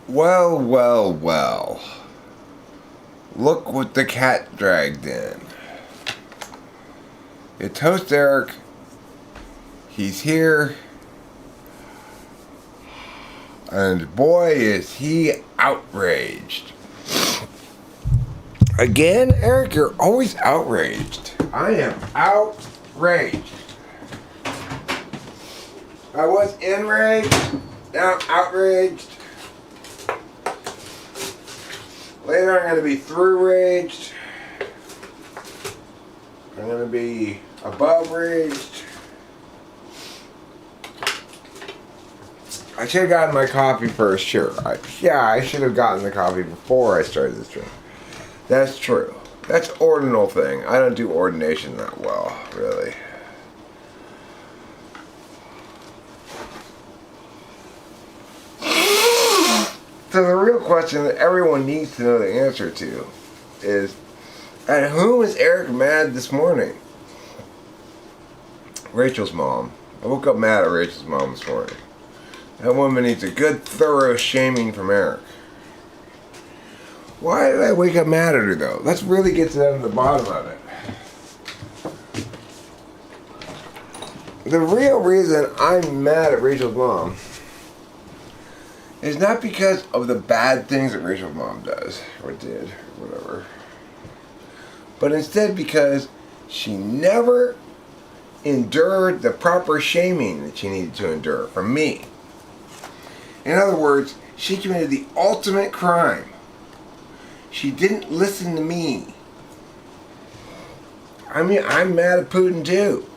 Well, well, well. Look what the cat dragged in. It's host Eric. He's here. And boy, is he outraged. Again, Eric, you're always outraged. I am outraged. I was enraged. Now I'm outraged. Later I'm going to be through raged. I'm going to be above raged. I should have gotten my coffee first, sure. I should have gotten the coffee before I started this drink. That's true. That's an ordinal thing. I don't do ordination that well, really. So the real question that everyone needs to know the answer to is, at whom is Eric mad this morning? Rachel's mom. I woke up mad at Rachel's mom this morning. That woman needs a good, thorough shaming from Eric. Why did I wake up mad at her, though? Let's really get to the bottom of it. The real reason I'm mad at Rachel's mom is not because of the bad things that Rachel's mom does, or did, or whatever. But instead because she never endured the proper shaming that she needed to endure from me. In other words, she committed the ultimate crime. She didn't listen to me. I mean, I'm mad at Putin too.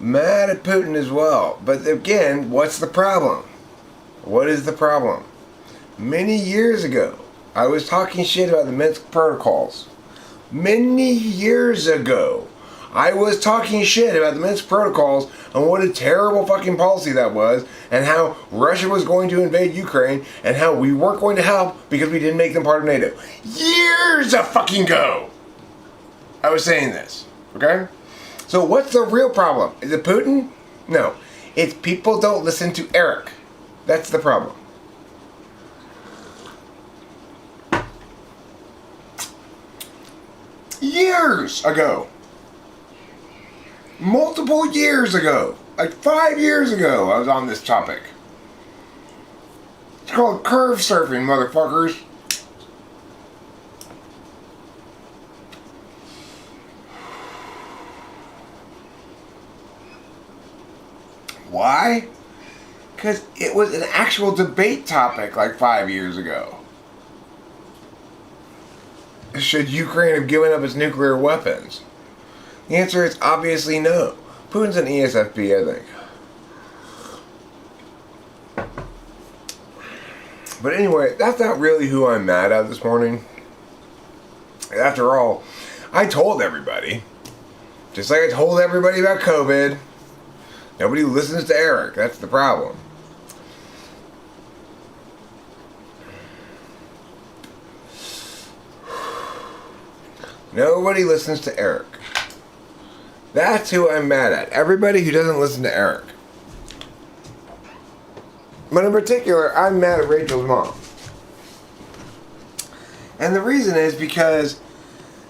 Mad at Putin as well. But again, what's the problem? What is the problem? Many years ago, I was talking shit about the Minsk protocols. Many years ago, I was talking shit about the Minsk protocols and what a terrible fucking policy that was, and how Russia was going to invade Ukraine, and how we weren't going to help because we didn't make them part of NATO. Years a fucking ago, I was saying this, okay? So what's the real problem? Is it Putin? No. It's people don't listen to Eric. That's the problem. Years ago. Multiple years ago. Like 5 years ago, I was on this topic. It's called curve surfing, motherfuckers. Why? Because it was an actual debate topic like 5 years ago. Should Ukraine have given up its nuclear weapons? The answer is obviously no. Putin's an ESFP, I think. But anyway, that's not really who I'm mad at this morning. After all, I told everybody. Just like I told everybody about COVID. Nobody listens to Eric. That's the problem. Nobody listens to Eric. That's who I'm mad at. Everybody who doesn't listen to Eric. But in particular, I'm mad at Rachel's mom. And the reason is because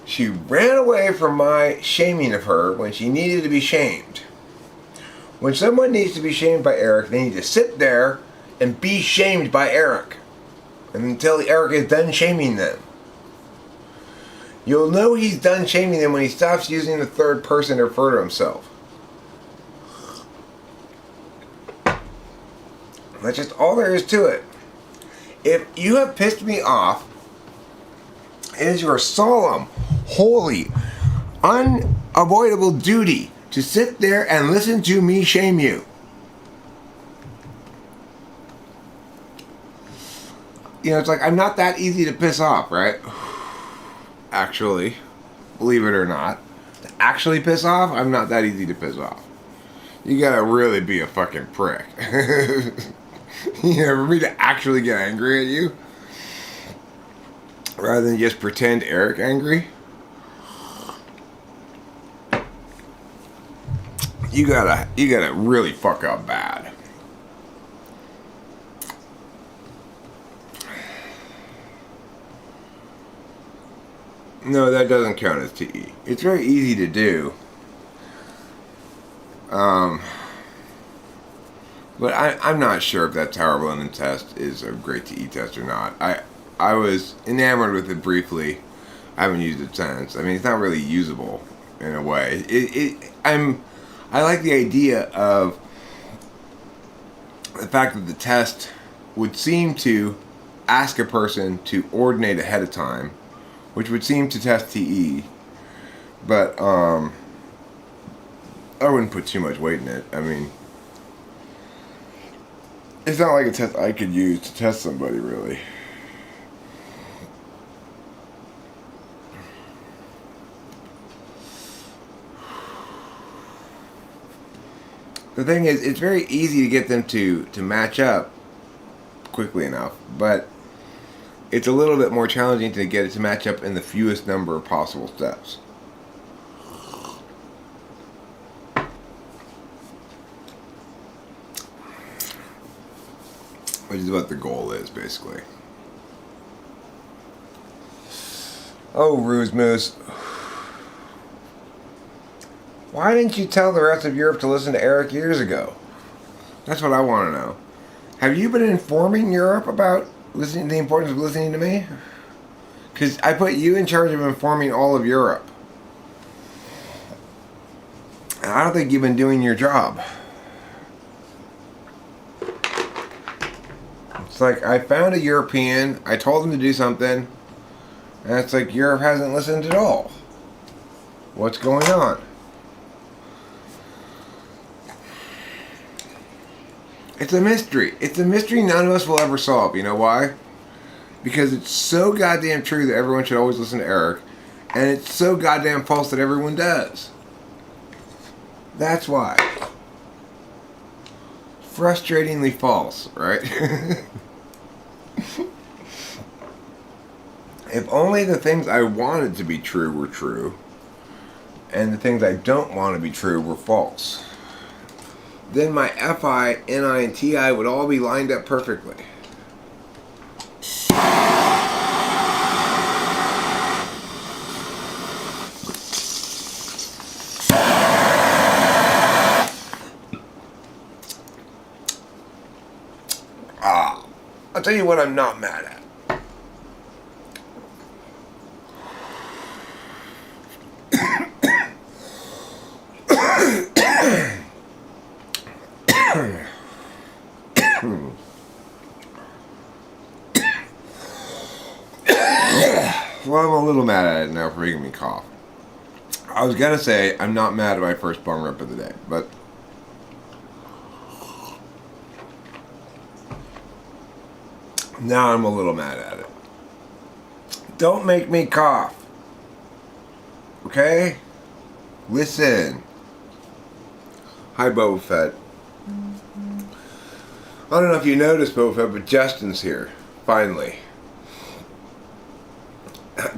she ran away from my shaming of her when she needed to be shamed. When someone needs to be shamed by Eric, they need to sit there and be shamed by Eric. And until Eric is done shaming them. You'll know he's done shaming them when he stops using the third person to refer to himself. That's just all there is to it. If you have pissed me off, it is your solemn, holy, unavoidable duty to sit there and listen to me shame you. You know, it's like I'm not that easy to piss off, right? Actually, believe it or not, to actually piss off, I'm not that easy to piss off. You gotta really be a fucking prick. You know, for me to actually get angry at you, rather than just pretend Eric angry, you gotta really fuck up bad. No, that doesn't count as TE. It's very easy to do. But I'm not sure if that tower blending test is a great TE test or not. I was enamored with it briefly. I haven't used it since. I mean, it's not really usable in a way. I like the idea of the fact that the test would seem to ask a person to ordinate ahead of time, which would seem to test TE. But I wouldn't put too much weight in it. I mean, it's not like a test I could use to test somebody, really. The thing is, it's very easy to get them to match up quickly enough, but it's a little bit more challenging to get it to match up in the fewest number of possible steps. Which is what the goal is, basically. Oh, Ruse Moose. Why didn't you tell the rest of Europe to listen to Eric years ago? That's what I want to know. Have you been informing Europe about the importance of listening to me? Because I put you in charge of informing all of Europe. And I don't think you've been doing your job. It's like, I found a European, I told them to do something, and it's like Europe hasn't listened at all. What's going on? It's a mystery. It's a mystery none of us will ever solve. You know why? Because it's so goddamn true that everyone should always listen to Eric, and it's so goddamn false that everyone does. That's why. Frustratingly false, right? If only the things I wanted to be true were true, and the things I don't want to be true were false, then my FI, NI, and TI would all be lined up perfectly. I'll tell you what I'm not mad at. Well, I'm a little mad at it now for making me cough. I was gonna say I'm not mad at my first bong rip of the day, but now I'm a little mad at it. Don't make me cough. Okay? Listen. Hi, Boba Fett. I don't know if you noticed, Boba Fett, but Justin's here. Finally.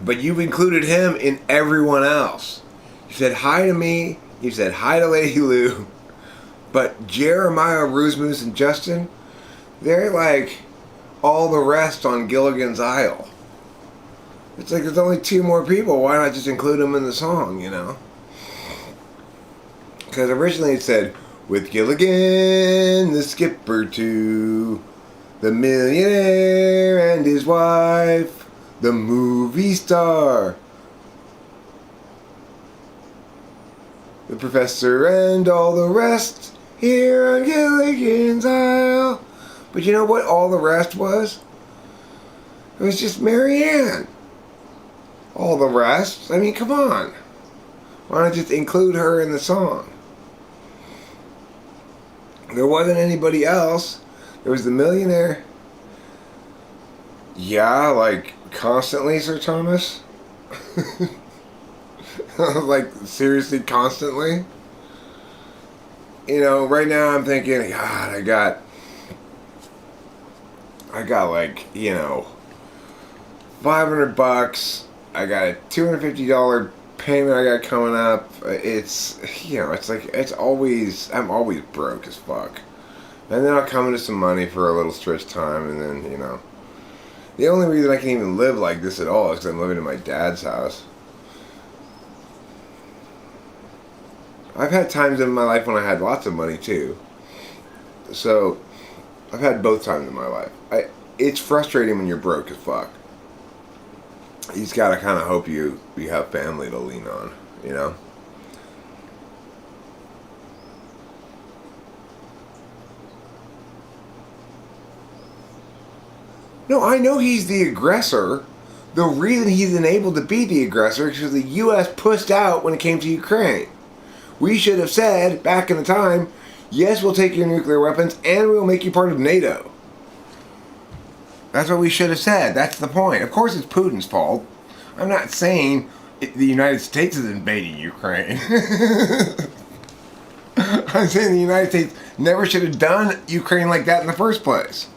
But you've included him in everyone else. You said hi to me. You said hi to Lady Lou. But Jeremiah, Roosmoose, and Justin, they're like all the rest on Gilligan's Isle. It's like there's only 2 more people. Why not just include them in the song, you know? Because originally it said, with Gilligan, the skipper too, the millionaire and his wife, the movie star, the professor and all the rest here on Gilligan's Isle. But you know what all the rest was? It was just Marianne. All the rest? I mean, come on. Why not just include her in the song? There wasn't anybody else. There was the millionaire. Yeah, like, constantly, Sir Thomas? Like, seriously, constantly? You know, right now I'm thinking, God, I got like, you know, $500. I got a $250 payment I got coming up. It's, you know, it's like, I'm always broke as fuck. And then I'll come into some money for a little stretch time, and then, you know. The only reason I can even live like this at all is because I'm living in my dad's house. I've had times in my life when I had lots of money too. So I've had both times in my life. It's frustrating when you're broke as fuck. You just gotta kind of hope you have family to lean on, you know? No, I know he's the aggressor. The reason he's enabled to be the aggressor is because the U.S. pushed out when it came to Ukraine. We should have said, back in the time, yes, we'll take your nuclear weapons and we'll make you part of NATO. That's what we should have said. That's the point. Of course it's Putin's fault. I'm not saying the United States is invading Ukraine. I'm saying the United States never should have done Ukraine like that in the first place.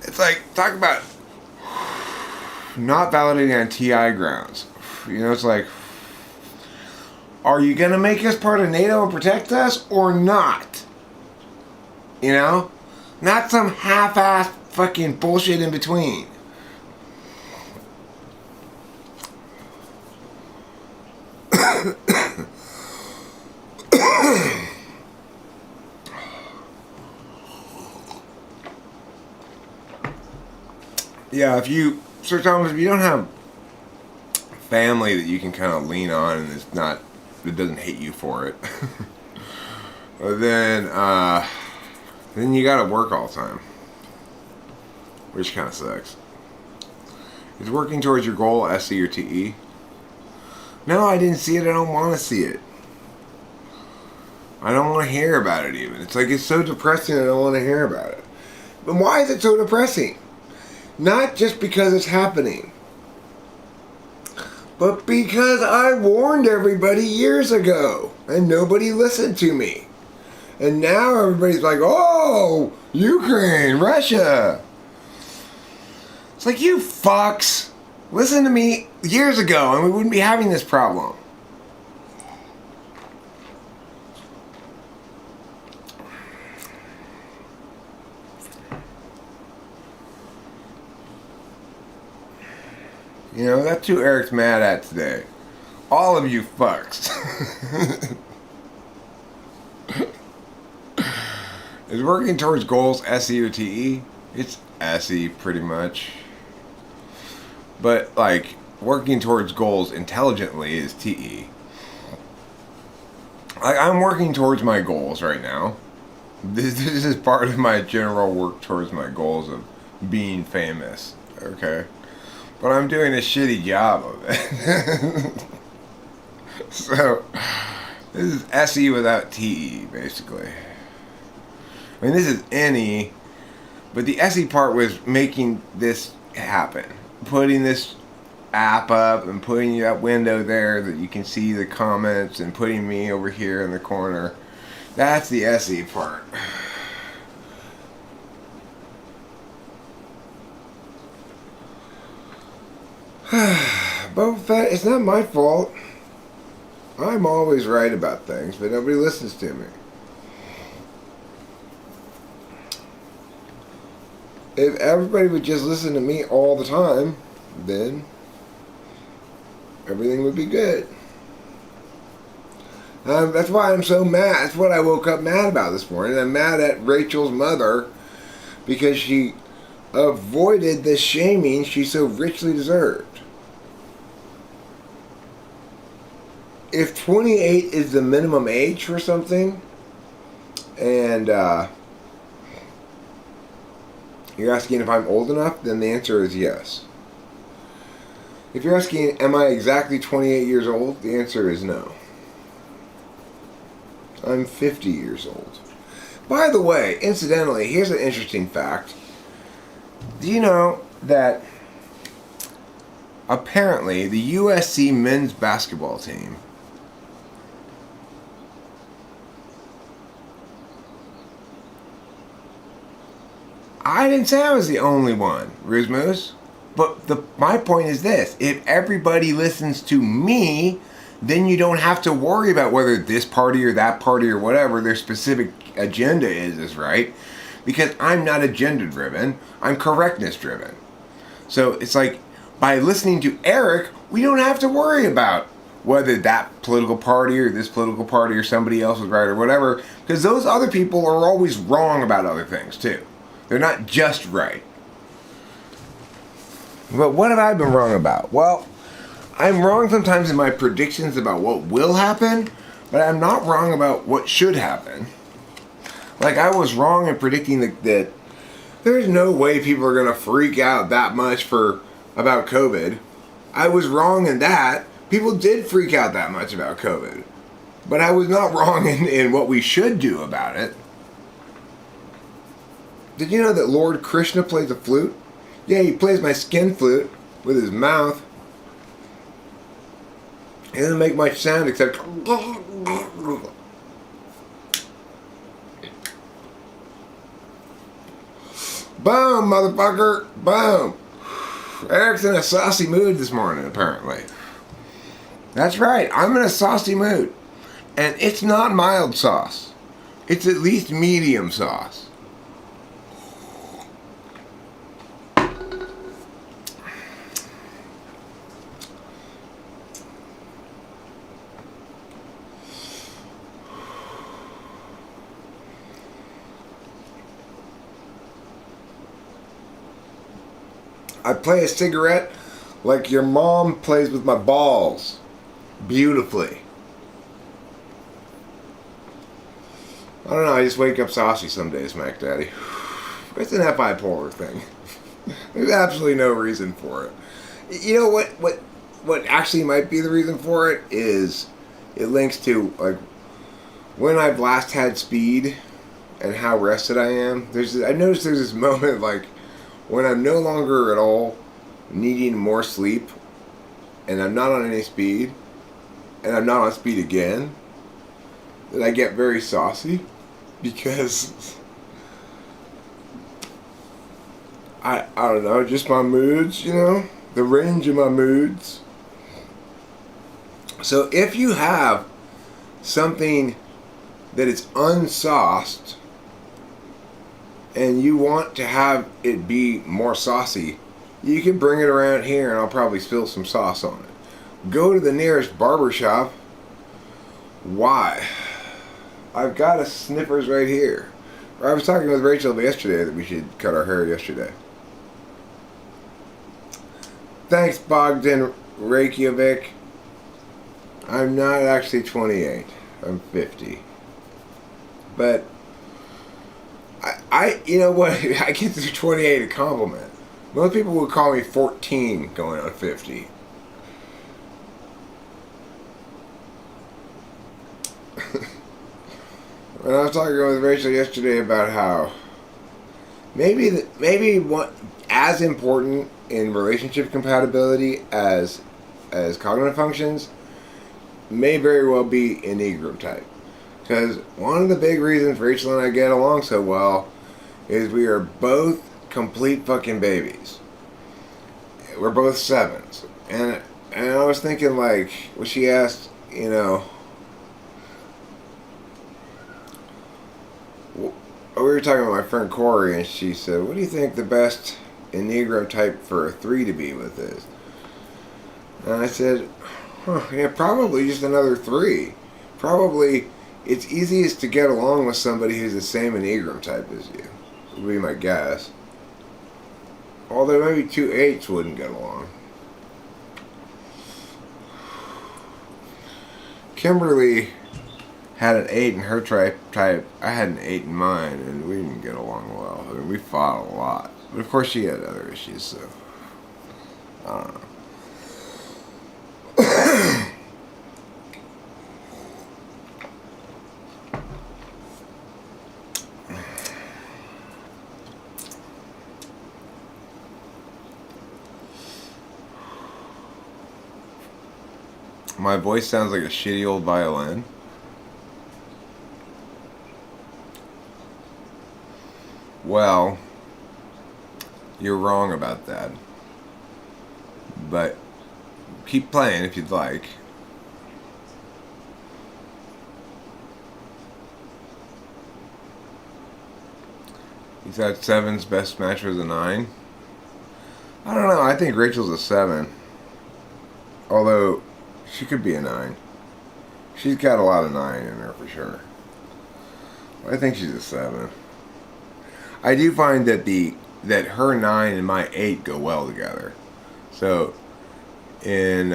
It's like, talk about not validating on TI grounds. You know, it's like, are you going to make us part of NATO and protect us or not? You know? Not some half-assed fucking bullshit in between. Yeah, if you don't have family that you can kind of lean on and it doesn't hate you for it, then you gotta work all the time, which kind of sucks. Is working towards your goal SC or TE? No, I didn't see it. I don't want to see it. I don't want to hear about it even. It's like, it's so depressing, I don't want to hear about it. But why is it so depressing? Not just because it's happening, but because I warned everybody years ago and nobody listened to me. And now everybody's like, oh, Ukraine, Russia. It's like, you fucks, listen to me years ago and we wouldn't be having this problem. You know, that's who Eric's mad at today. All of you fucks. Is working towards goals SE or TE? It's SE pretty much. But, like, working towards goals intelligently is TE. Like, I'm working towards my goals right now. This is part of my general work towards my goals of being famous. Okay? But I'm doing a shitty job of it. So, this is SE without TE, basically. I mean, this is NE, but the SE part was making this happen. Putting this app up and putting that window there that you can see the comments and putting me over here in the corner. That's the SE part. Boba Fett, it's not my fault. I'm always right about things, but nobody listens to me. If everybody would just listen to me all the time, then everything would be good. That's why I'm so mad. That's what I woke up mad about this morning. I'm mad at Rachel's mother because she avoided the shaming she so richly deserved. If 28 is the minimum age for something, and you're asking if I'm old enough, then the answer is yes. If you're asking, am I exactly 28 years old? The answer is no. I'm 50 years old. By the way, incidentally, here's an interesting fact. Do you know that apparently the USC men's basketball team I didn't say I was the only one, Ruzmoose. But my point is this. If everybody listens to me, then you don't have to worry about whether this party or that party or whatever their specific agenda is right. Because I'm not agenda driven, I'm correctness driven. So it's like, by listening to Eric, we don't have to worry about whether that political party or this political party or somebody else is right or whatever, because those other people are always wrong about other things too. They're not just right. But what have I been wrong about? Well, I'm wrong sometimes in my predictions about what will happen, but I'm not wrong about what should happen. Like, I was wrong in predicting that there's no way people are going to freak out that much about COVID. I was wrong in that. People did freak out that much about COVID. But I was not wrong in what we should do about it. Did you know that Lord Krishna plays a flute? Yeah, he plays my skin flute with his mouth. It doesn't make much sound except... Boom, motherfucker! Boom! Eric's in a saucy mood this morning, apparently. That's right, I'm in a saucy mood. And it's not mild sauce. It's at least medium sauce. I play a cigarette like your mom plays with my balls. Beautifully. I don't know, I just wake up saucy some days, Mac Daddy. It's an bipolar thing. There's absolutely no reason for it. You know what actually might be the reason for it is it links to like when I've last had speed and how rested I am. I noticed there's this moment like when I'm no longer at all needing more sleep and I'm not on any speed and I'm not on speed again, that I get very saucy because I don't know, just my moods, you know, the range of my moods. So if you have something that is unsauced and you want to have it be more saucy, you can bring it around here and I'll probably spill some sauce on it. Go to the nearest barber shop. Why? I've got a Snippers right here. I was talking with Rachel yesterday that we should cut our hair yesterday. Thanks, Bogdan Reykjavik. I'm not actually 28. I'm 50. But I you know what? I consider 28 a compliment. Most people would call me 14 going on 50. When I was talking with Rachel yesterday about how maybe what as important in relationship compatibility as cognitive functions may very well be Enneagram type. Because one of the big reasons Rachel and I get along so well is we are both complete fucking babies. We're both 7s. And I was thinking like, when she asked, you know, we were talking with my friend Corey and she said, what do you think the best Enneagram type for a 3 to be with is? And I said, yeah, probably just another 3. Probably it's easiest to get along with somebody who's the same Enneagram type as you. Would be my guess. Although maybe 2 8s wouldn't get along. Kimberly had an 8 in her type. I had an 8 in mine, and we didn't get along well. I mean, we fought a lot. But of course she had other issues, so I don't know. My voice sounds like a shitty old violin. Well, you're wrong about that. But keep playing if you'd like. You thought 7's best match was a 9? I don't know. I think Rachel's a 7. Although, she could be a 9. She's got a lot of 9 in her for sure. I think she's a 7. I do find that her 9 and my 8 go well together. So, in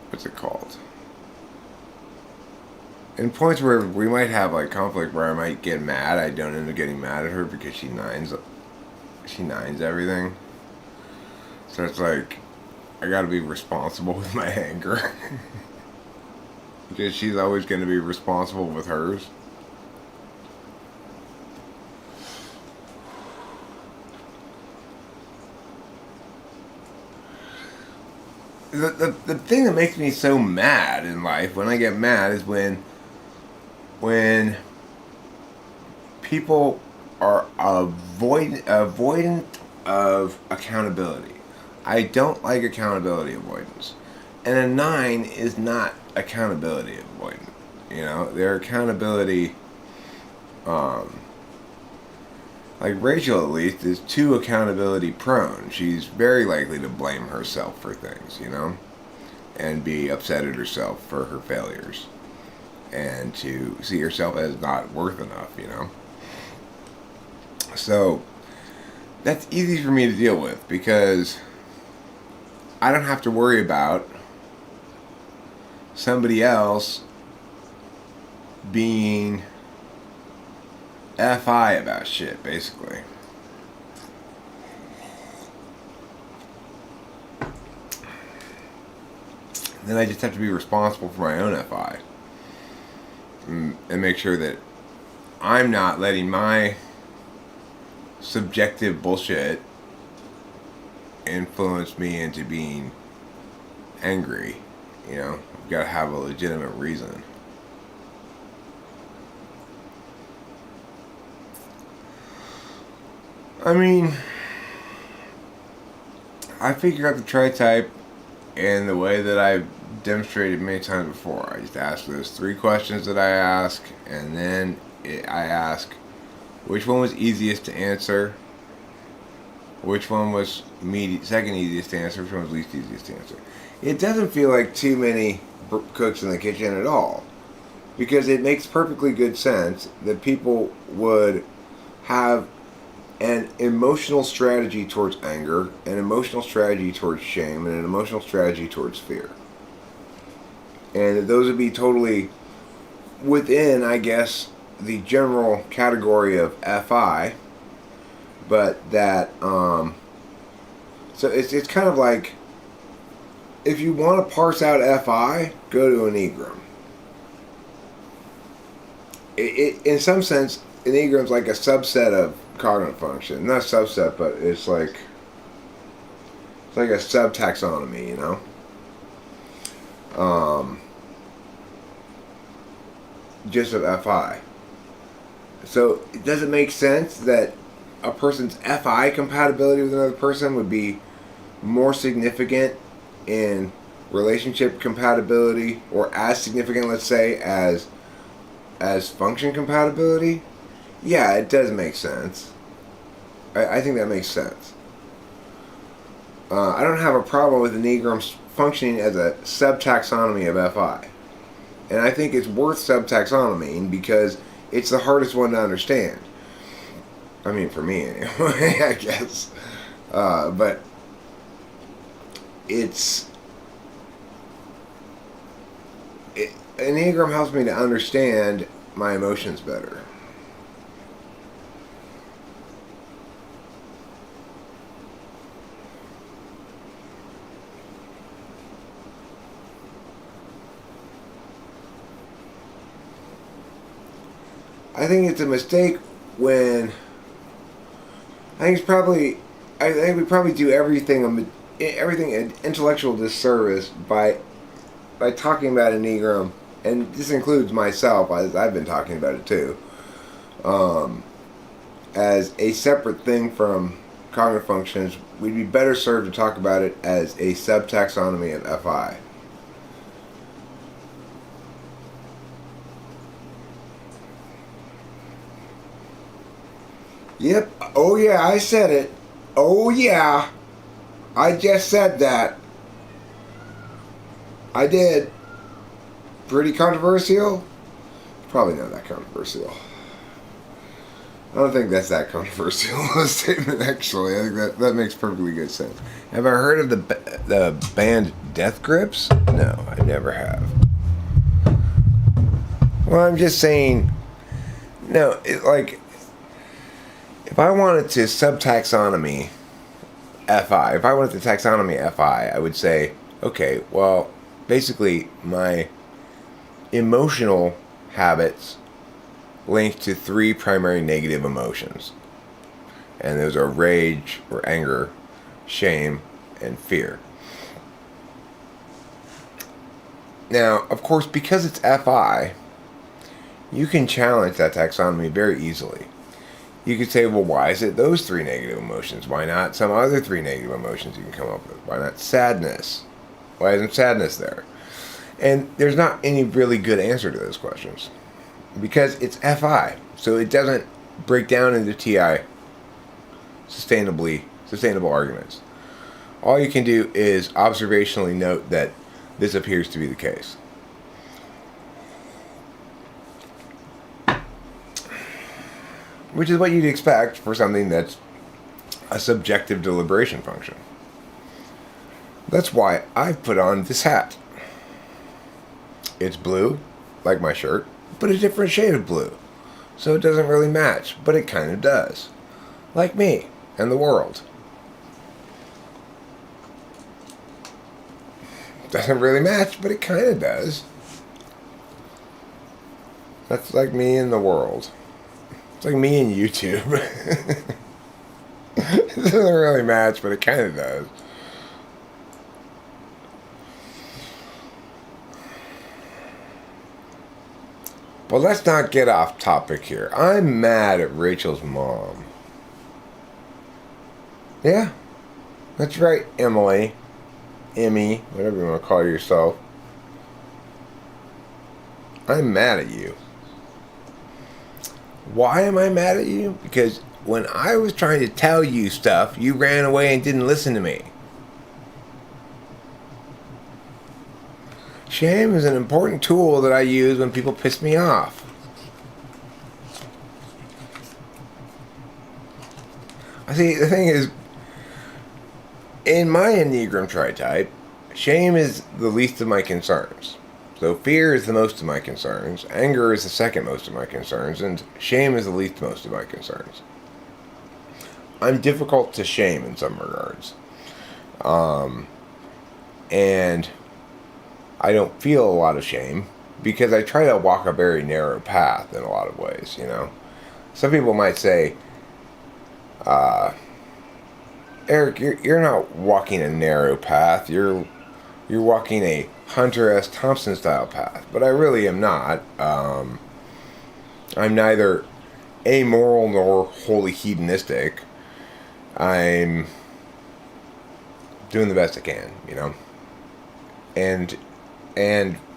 what's it called? In points where we might have like conflict, where I might get mad, I don't end up getting mad at her because she nines everything. So it's like I gotta be responsible with my anger. Because she's always gonna be responsible with hers. The thing that makes me so mad in life, when I get mad, is when people are avoidant of accountability. I don't like accountability avoidance. And a 9 is not accountability avoidant. You know, their accountability, like Rachel at least, is too accountability prone. She's very likely to blame herself for things, you know, and be upset at herself for her failures, and to see herself as not worth enough, you know. So that's easy for me to deal with because I don't have to worry about somebody else being FI about shit, basically. Then I just have to be responsible for my own FI. And make sure that I'm not letting my subjective bullshit influence me into being angry. You know, I've got to have a legitimate reason. I mean, I figure out the tri-type in the way that I've demonstrated many times before. I just ask those 3 questions that I ask, and then I ask which one was easiest to answer, which one was second easiest to answer, which one was least easiest to answer. It doesn't feel like too many cooks in the kitchen at all, because it makes perfectly good sense that people would have an emotional strategy towards anger, an emotional strategy towards shame, and an emotional strategy towards fear. And those would be totally within, I guess, the general category of FI, but that, so it's kind of like, if you want to parse out FI, go to Enneagram. In some sense, Enneagram's like a subset of cognitive function. Not a subset, but it's like a subtaxonomy, you know? Just of FI. So, does it make sense that a person's FI compatibility with another person would be more significant in relationship compatibility, or as significant, let's say, as function compatibility? Yeah, it does make sense. I think that makes sense. I don't have a problem with Enneagram functioning as a subtaxonomy of FI. And I think it's worth subtaxonomying because it's the hardest one to understand. I mean, for me anyway, I guess. But Enneagram helps me to understand my emotions better. I think it's a mistake when I think we probably do everything an intellectual disservice by talking about Enneagram, and this includes myself, as I've been talking about it too, as a separate thing from cognitive functions, we'd be better served to talk about it as a subtaxonomy of FI. Yep. Oh yeah, I said it. Oh yeah. I just said that. I did. Pretty controversial? Probably not that controversial. I don't think that's that controversial a statement, actually. I think that makes perfectly good sense. Have I heard of the band Death Grips? No, I never have. Well, I'm just saying, no, if I wanted to subtaxonomy FI, if I wanted to taxonomy FI, I would say, okay, well, basically my emotional habits linked to 3 primary negative emotions. And those are rage or anger, shame, and fear. Now, of course, because it's FI, you can challenge that taxonomy very easily. You could say, well, why is it those 3 negative emotions? Why not some other 3 negative emotions you can come up with? Why not sadness? Why isn't sadness there? And there's not any really good answer to those questions. Because it's FI, so it doesn't break down into TI sustainable arguments. All you can do is observationally note that this appears to be the case. Which is what you'd expect for something that's a subjective deliberation function. That's why I've put on this hat. It's blue, like my shirt, but a different shade of blue. So it doesn't really match, but it kind of does. Like me and the world. Doesn't really match, but it kind of does. That's like me and the world. It's like me and YouTube. It doesn't really match, but it kind of does. But let's not get off topic here. I'm mad at Rachel's mom. Yeah, that's right, Emily. Emmy, whatever you want to call yourself. I'm mad at you. Why am I mad at you? Because when I was trying to tell you stuff, you ran away and didn't listen to me. Shame is an important tool that I use when people piss me off. I see, the thing is, in my Enneagram tri-type, shame is the least of my concerns. So fear is the most of my concerns, anger is the second most of my concerns, and shame is the least most of my concerns. I'm difficult to shame in some regards. And I don't feel a lot of shame because I try to walk a very narrow path in a lot of ways, you know. Some people might say, Eric, you're not walking a narrow path. You're walking a Hunter S. Thompson style path, but I really am not. I'm neither amoral nor wholly hedonistic. I'm doing the best I can, you know, and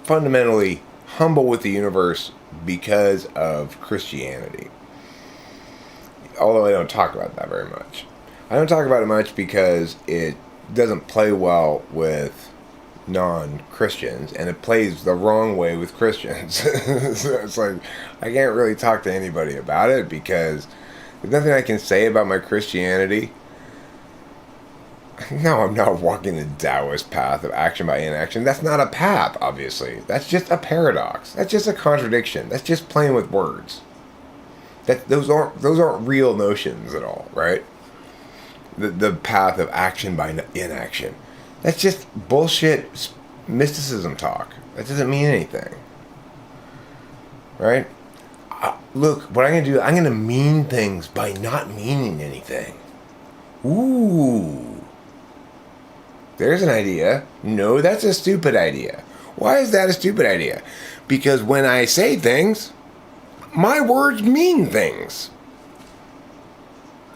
fundamentally humble with the universe because of Christianity. Although I don't talk about that very much. I don't talk about it much because it doesn't play well with non-Christians, and it plays the wrong way with Christians. So it's like, I can't really talk to anybody about it because there's nothing I can say about my Christianity. No, I'm not walking the Taoist path of action by inaction. That's not a path, obviously. That's just a paradox. That's just a contradiction. That's just playing with words. Those aren't real notions at all, right? The path of action by inaction. That's just bullshit mysticism talk. That doesn't mean anything. Right? Look, what I'm going to do, I'm going to mean things by not meaning anything. Ooh. There's an idea. No, that's a stupid idea. Why is that a stupid idea? Because when I say things, my words mean things.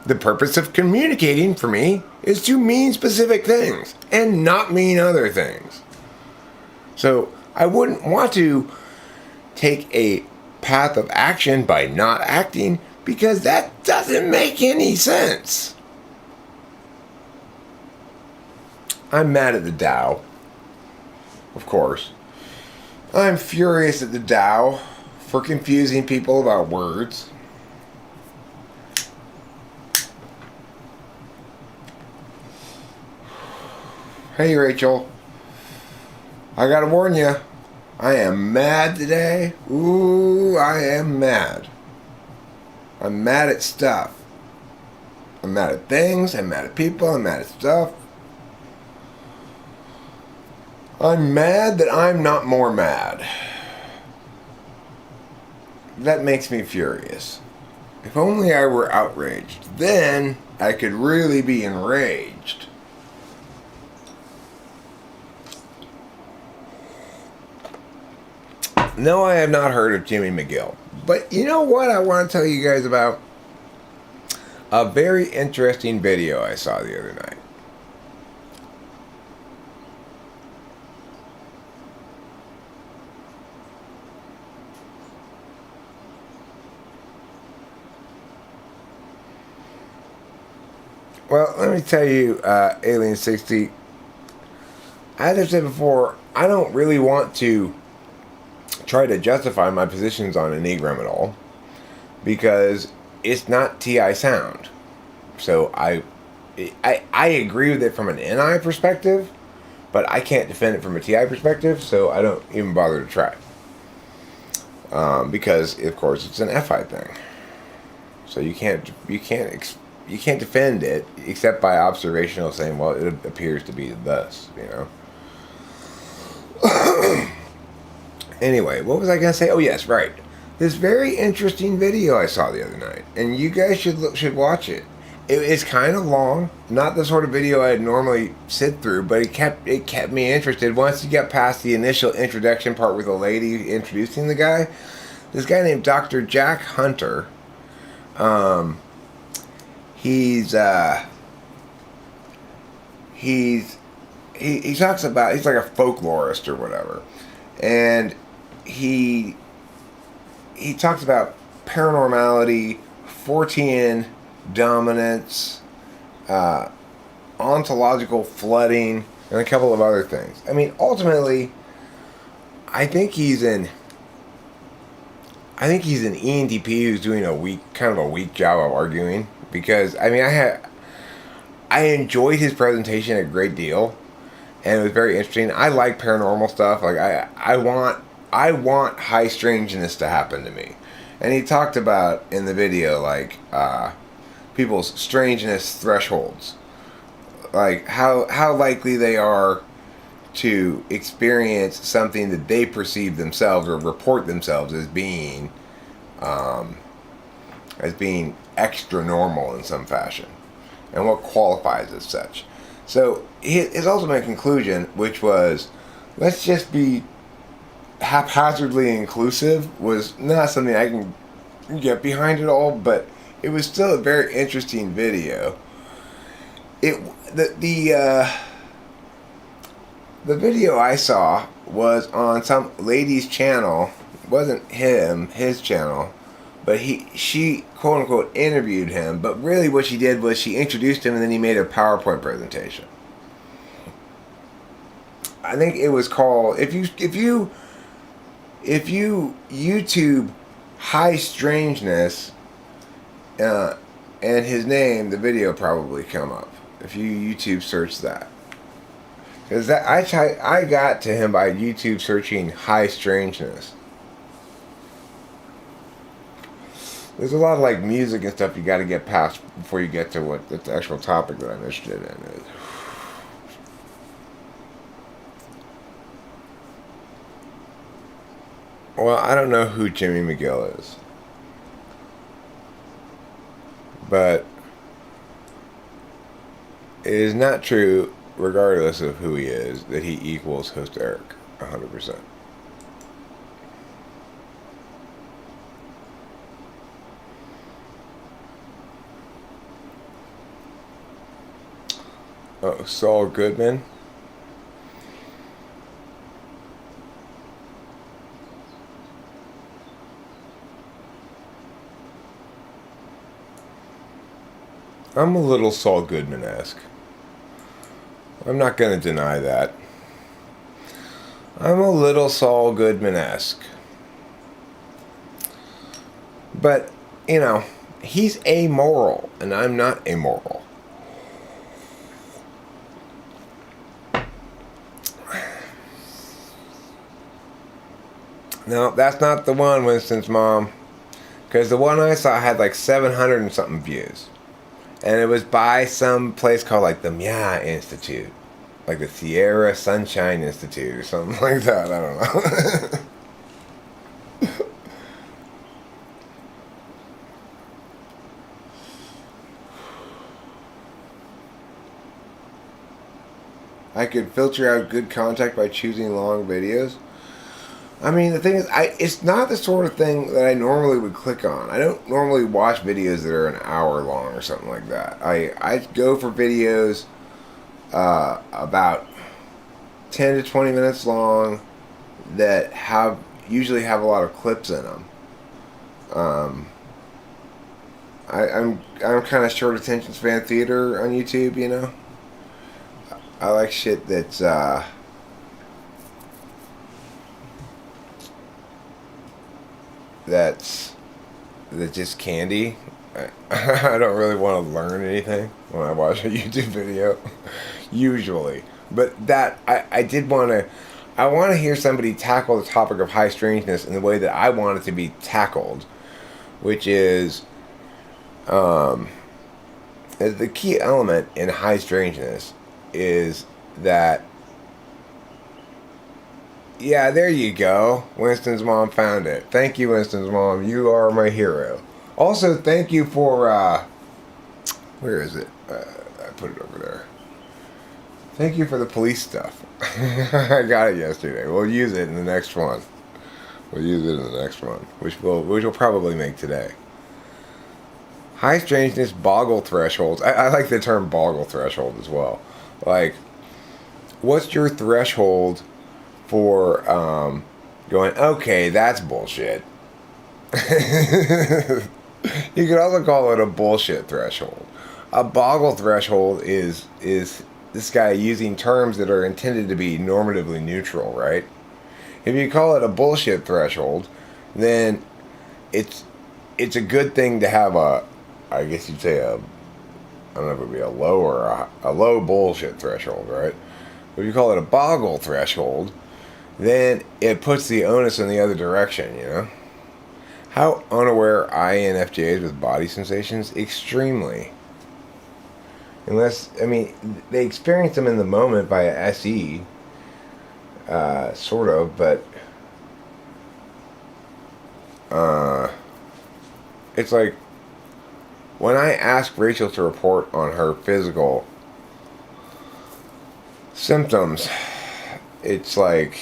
The purpose of communicating for me is to mean specific things and not mean other things. So I wouldn't want to take a path of action by not acting, because that doesn't make any sense. I'm mad at the Tao, of course. I'm furious at the Tao for confusing people about words. Hey Rachel, I gotta warn you, I am mad today. Ooh, I am mad. I'm mad at stuff. I'm mad at things, I'm mad at people, I'm mad at stuff. I'm mad that I'm not more mad. That makes me furious. If only I were outraged, then I could really be enraged. No, I have not heard of Jimmy McGill. But you know what I want to tell you guys about? A very interesting video I saw the other night. Well, let me tell you, Alien 60, as I've said before, I don't really want to try to justify my positions on Enneagram at all, because it's not TI sound. So I agree with it from an NI perspective, but I can't defend it from a TI perspective, so I don't even bother to try. Because of course it's an FI thing, so you can't defend it except by observational saying, well, it appears to be thus, you know. Anyway, what was I going to say? Oh, yes, right. This very interesting video I saw the other night, and you guys should watch it. It's kind of long, not the sort of video I'd normally sit through, but it kept me interested. Once you get past the initial introduction part with the lady introducing the guy, this guy named Dr. Jack Hunter, he talks about, he's like a folklorist or whatever, and he talks about paranormality, Fortean dominance, ontological flooding, and a couple of other things. I mean, ultimately, I think he's an ENTP who's doing a weak job of arguing, because I mean, I enjoyed his presentation a great deal, and it was very interesting. I like paranormal stuff. Like I want high strangeness to happen to me. And he talked about in the video, like, people's strangeness thresholds, like how likely they are to experience something that they perceive themselves or report themselves as being extra normal in some fashion, and what qualifies as such. So his ultimate conclusion, which was, let's just be haphazardly inclusive, was not something I can get behind at all, but it was still a very interesting video. The video I saw was on some lady's channel. It wasn't his channel, but she quote unquote interviewed him, but really what she did was she introduced him and then he made a PowerPoint presentation. I think it was called, if you YouTube high strangeness and his name, the video probably come up if you YouTube search that. Because I got to him by YouTube searching high strangeness. There's a lot of like music and stuff you got to get past before you get to what the actual topic that I'm interested in is. Well, I don't know who Jimmy McGill is, but it is not true, regardless of who he is, that he equals Host Eric 100%. Oh, Saul Goodman. I'm a little Saul Goodman-esque. I'm not going to deny that. I'm a little Saul Goodman-esque. But, you know, he's amoral, and I'm not amoral. No, that's not the one, Winston's mom. Because the one I saw had like 700 and something views. And it was by some place called like the Mia Institute. Like the Sierra Sunshine Institute or something like that. I don't know. I could filter out good content by choosing long videos. I mean, the thing is, it's not the sort of thing that I normally would click on. I don't normally watch videos that are an hour long or something like that. I go for videos about 10 to 20 minutes long that usually have a lot of clips in them. I'm kind of short attention span theater on YouTube, you know. I like shit that's just candy. I don't really want to learn anything when I watch a YouTube video, usually. But that I did want to. I want to hear somebody tackle the topic of high strangeness in the way that I want it to be tackled, which is the key element in high strangeness is that. Yeah, there you go. Winston's mom found it. Thank you, Winston's mom. You are my hero. Also, thank you for, where is it? I put it over there. Thank you for the police stuff. I got it yesterday. We'll use it in the next one. We'll use it in the next one, which we'll probably make today. High strangeness boggle thresholds. I like the term boggle threshold as well. Like, what's your threshold for going, okay, that's bullshit? You could also call it a bullshit threshold. A boggle threshold is this guy using terms that are intended to be normatively neutral, right? If you call it a bullshit threshold, then it's a good thing to have I guess you'd say I don't know if it would be a low or a low bullshit threshold, right? But if you call it a boggle threshold, then it puts the onus in the other direction, you know? How unaware INFJs with body sensations? Extremely. Unless, I mean, they experience them in the moment by a SE, sort of, but it's like when I ask Rachel to report on her physical symptoms, it's like,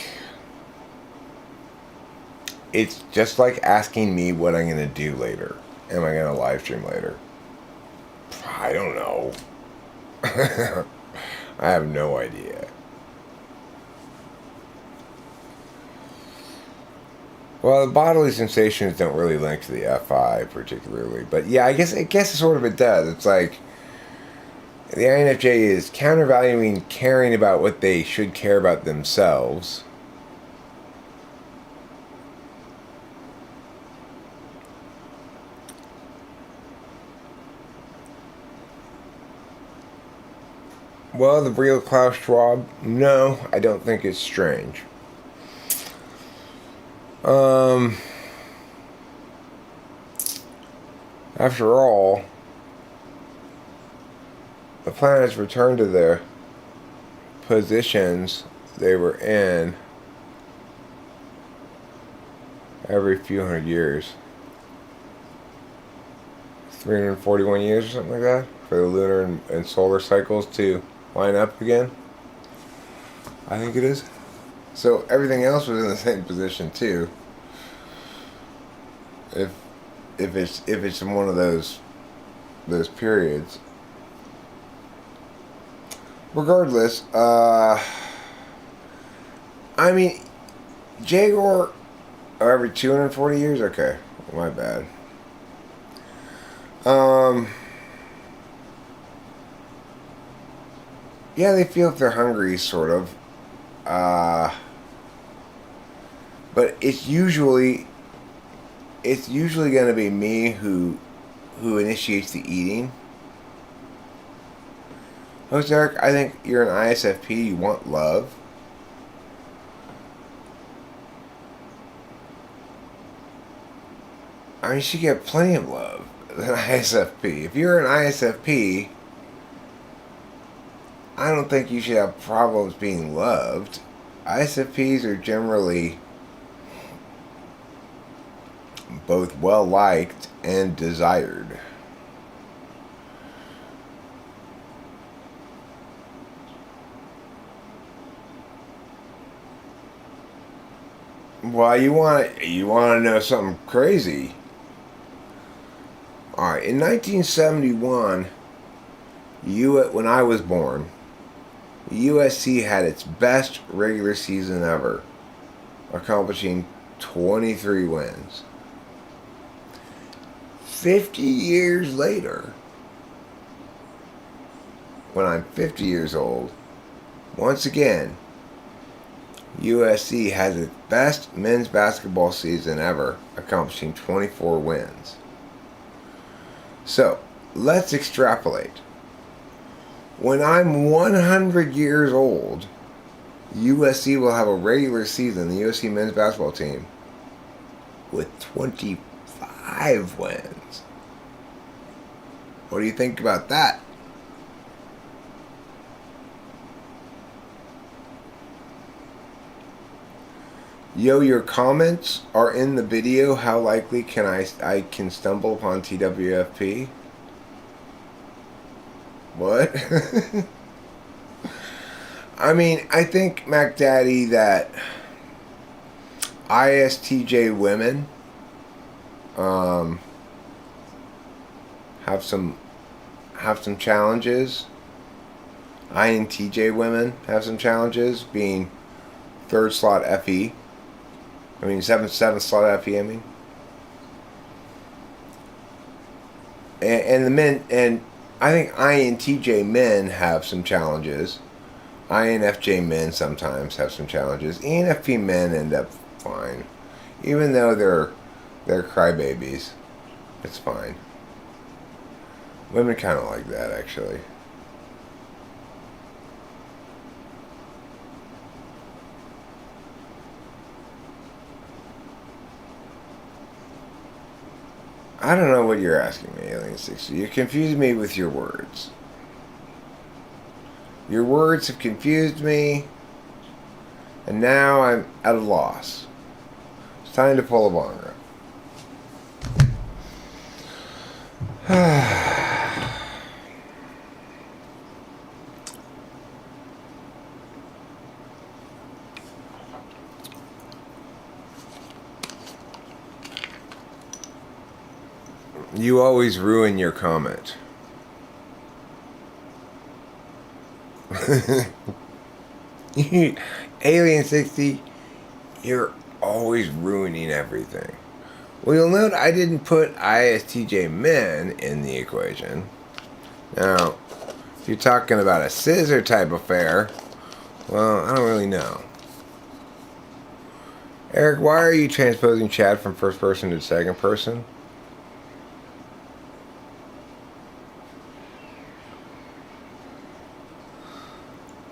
it's just like asking me what I'm going to do later. Am I going to live stream later? I don't know. I have no idea. Well, the bodily sensations don't really link to the F5 particularly, but yeah, I guess sort of it does. It's like the INFJ is countervaluing caring about what they should care about themselves. Well, the real Klaus Schwab? No, I don't think it's strange. After all, the planets return to their positions they were in every few hundred years. 341 years or something like that for the lunar and solar cycles to line up again. I think it is. So everything else was in the same position too. If it's in one of those periods. Regardless, I mean, Jaguar, every 240 years? Okay, my bad. Yeah, they feel if they're hungry, sort of. But it's usually going to be me who initiates the eating. Host Eric, I think you're an ISFP. You want love. I mean, you should get plenty of love as an ISFP. If you're an ISFP, I don't think you should have problems being loved. ISFPs are generally both well liked and desired. Well, you want to know something crazy? All right, in 1971, when I was born, USC had its best regular season ever, accomplishing 23 wins. 50 years later, when I'm 50 years old, once again, USC has its best men's basketball season ever, accomplishing 24 wins. So, let's extrapolate. When I'm 100 years old, USC will have a regular season, the USC men's basketball team, with 25 wins. What do you think about that? Yo, your comments are in the video. How likely can I can stumble upon TWFP? What? I mean, I think, Mac Daddy, that ISTJ women have some challenges. INTJ women have some challenges, being third slot FE. I mean, seventh slot FE. I mean, and the men, and I think INTJ men have some challenges. INFJ men sometimes have some challenges. ENFP men end up fine, even though they're crybabies. It's fine. Women kind of like that, actually. I don't know what you're asking me, Alien 60. You confused me with your words. Your words have confused me, and now I'm at a loss. It's time to pull a bonger. You always ruin your comment. Alien 60, you're always ruining everything. Well, you'll note I didn't put ISTJ men in the equation. Now, if you're talking about a scissor type affair, well, I don't really know. Eric, why are you transposing chat from first person to second person?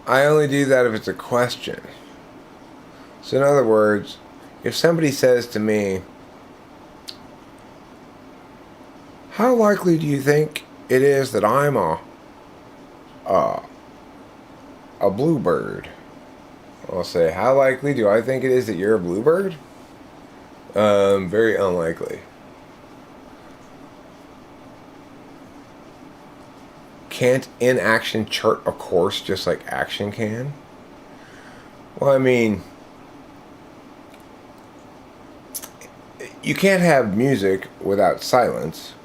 I only do that if it's a question. So in other words, if somebody says to me, how likely do you think it is that I'm a bluebird? I'll say, how likely do I think it is that you're a bluebird? Very unlikely. Can't inaction chart a course just like action can? Well, I mean, you can't have music without silence,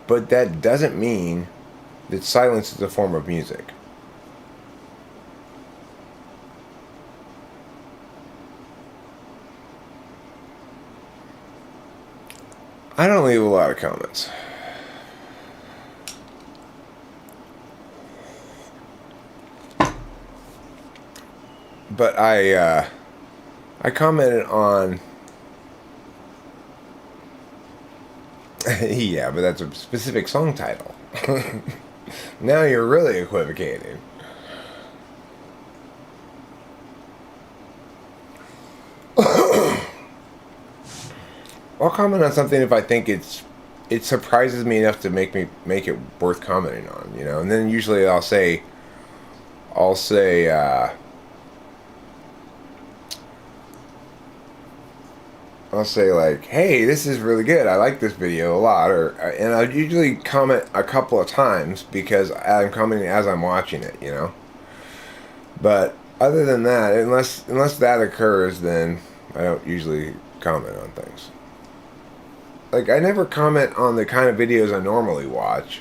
but that doesn't mean that silence is a form of music. I don't leave a lot of comments. But I commented on yeah, but that's a specific song title. Now you're really equivocating. I'll comment on something if I think it surprises me enough to make it worth commenting on, you know. And then usually I'll say like, hey, this is really good. I like this video a lot. And I'll usually comment a couple of times because I'm commenting as I'm watching it, you know. But other than that, unless that occurs, then I don't usually comment on things. Like, I never comment on the kind of videos I normally watch,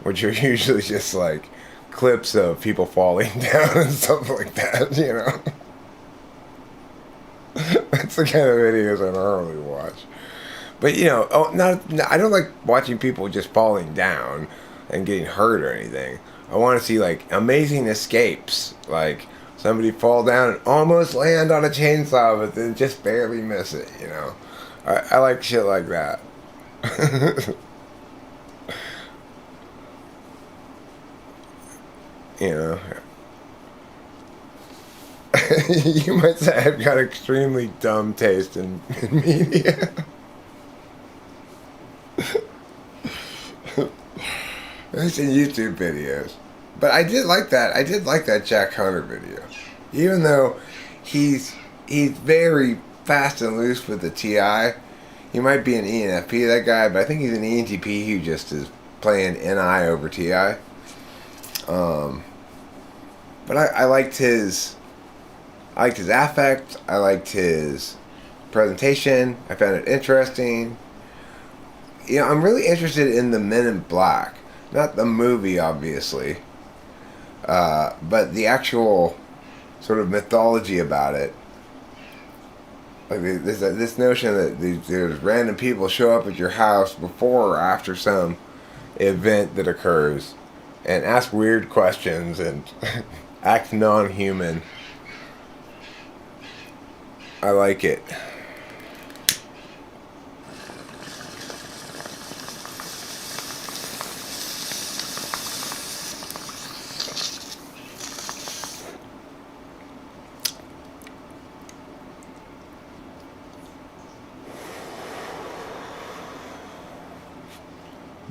which are usually just like clips of people falling down and stuff like that, you know. That's the kind of videos I normally watch. But, you know, I don't like watching people just falling down and getting hurt or anything. I want to see, like, amazing escapes. Like, somebody fall down and almost land on a chainsaw, but then just barely miss it, you know. I like shit like that. You know. You might say I've got extremely dumb taste in media. At least in YouTube videos. But I did like that Jack Hunter video. Even though he's very fast and loose with the TI. He might be an ENFP, that guy, but I think he's an ENTP who just is playing NI over TI. But I liked his affect. I liked his presentation. I found it interesting. You know, I'm really interested in the Men in Black. Not the movie, obviously. But the actual sort of mythology about it. Like this notion that there's random people show up at your house before or after some event that occurs and ask weird questions and act non-human. I like it.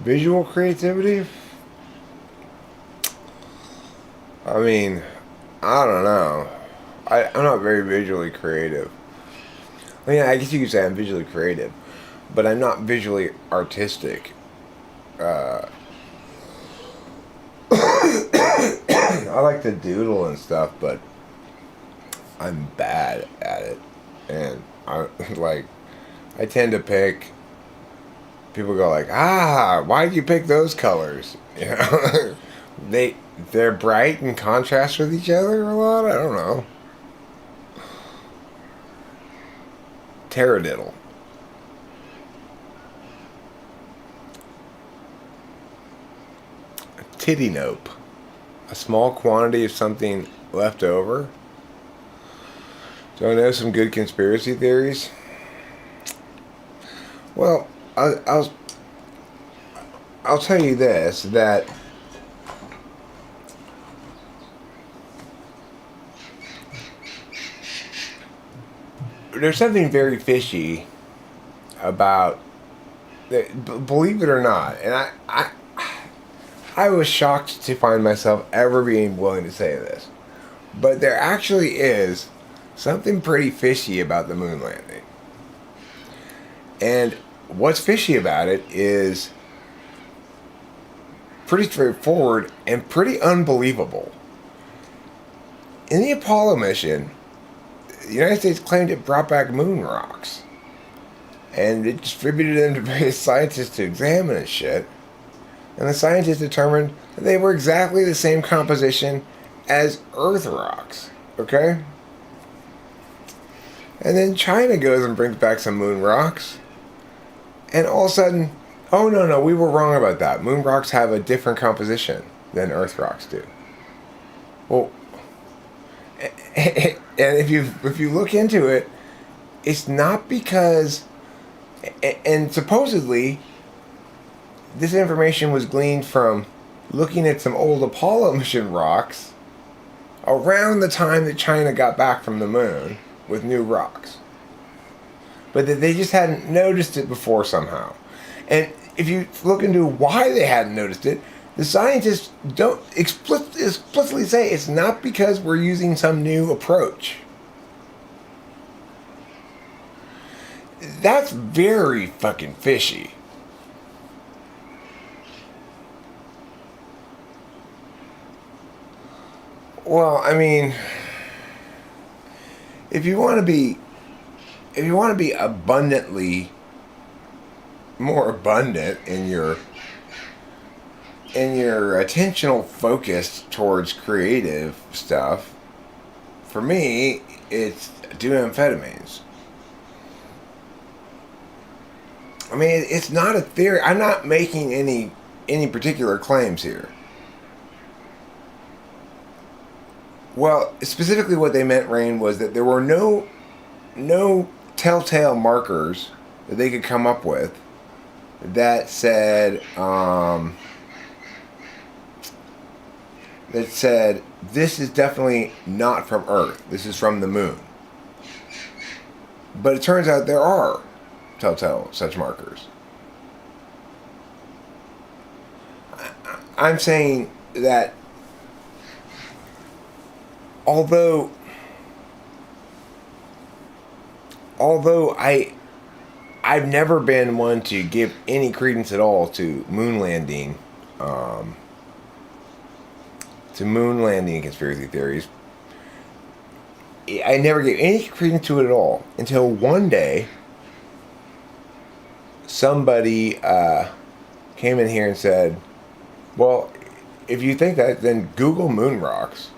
Visual creativity? I mean, I don't know. I'm not very visually creative. I mean, I guess you could say I'm visually creative, but I'm not visually artistic. I like to doodle and stuff, but I'm bad at it. And I tend to pick. People go like, why did you pick those colors? You know, they're bright and contrast with each other a lot. I don't know. Taradiddle. Titty nope. A small quantity of something left over. Do I know some good conspiracy theories? Well, I'll tell you this, that there's something very fishy about, believe it or not, and I was shocked to find myself ever being willing to say this, but there actually is something pretty fishy about the moon landing. And what's fishy about it is pretty straightforward and pretty unbelievable. In the Apollo mission, the United States claimed it brought back moon rocks. And it distributed them to various scientists to examine and shit. And the scientists determined that they were exactly the same composition as Earth rocks. Okay? And then China goes and brings back some moon rocks. And all of a sudden, oh no, we were wrong about that. Moon rocks have a different composition than Earth rocks do. Well, and if you look into it, it's not because, and supposedly, this information was gleaned from looking at some old Apollo mission rocks around the time that China got back from the moon with new rocks. But that they just hadn't noticed it before somehow. And if you look into why they hadn't noticed it, the scientists don't explicitly say it's not because we're using some new approach. That's very fucking fishy. Well, I mean, if you want to be abundantly more abundant in your attentional focus towards creative stuff, for me, it's do amphetamines. I mean, it's not a theory. I'm not making any particular claims here. Well, specifically what they meant, Rain, was that there were no telltale markers that they could come up with that said this is definitely not from Earth. This is from the moon. But it turns out there are telltale such markers. I'm saying that although I've never been one to give any credence at all to moon landing conspiracy theories. I never gave any credence to it at all until one day somebody came in here and said, well, if you think that, then Google moon rocks.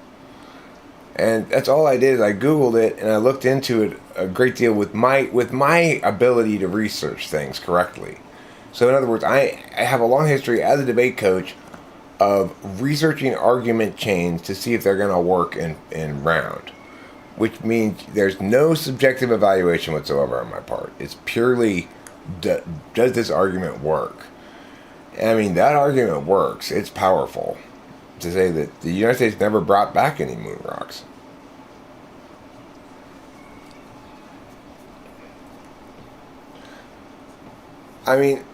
And that's all I did is I Googled it and I looked into it a great deal with my ability to research things correctly. So in other words, I have a long history as a debate coach of researching argument chains to see if they're going to work in round. Which means there's no subjective evaluation whatsoever on my part. It's purely, does this argument work? I mean, that argument works. It's powerful to say that the United States never brought back any moon rocks. I mean,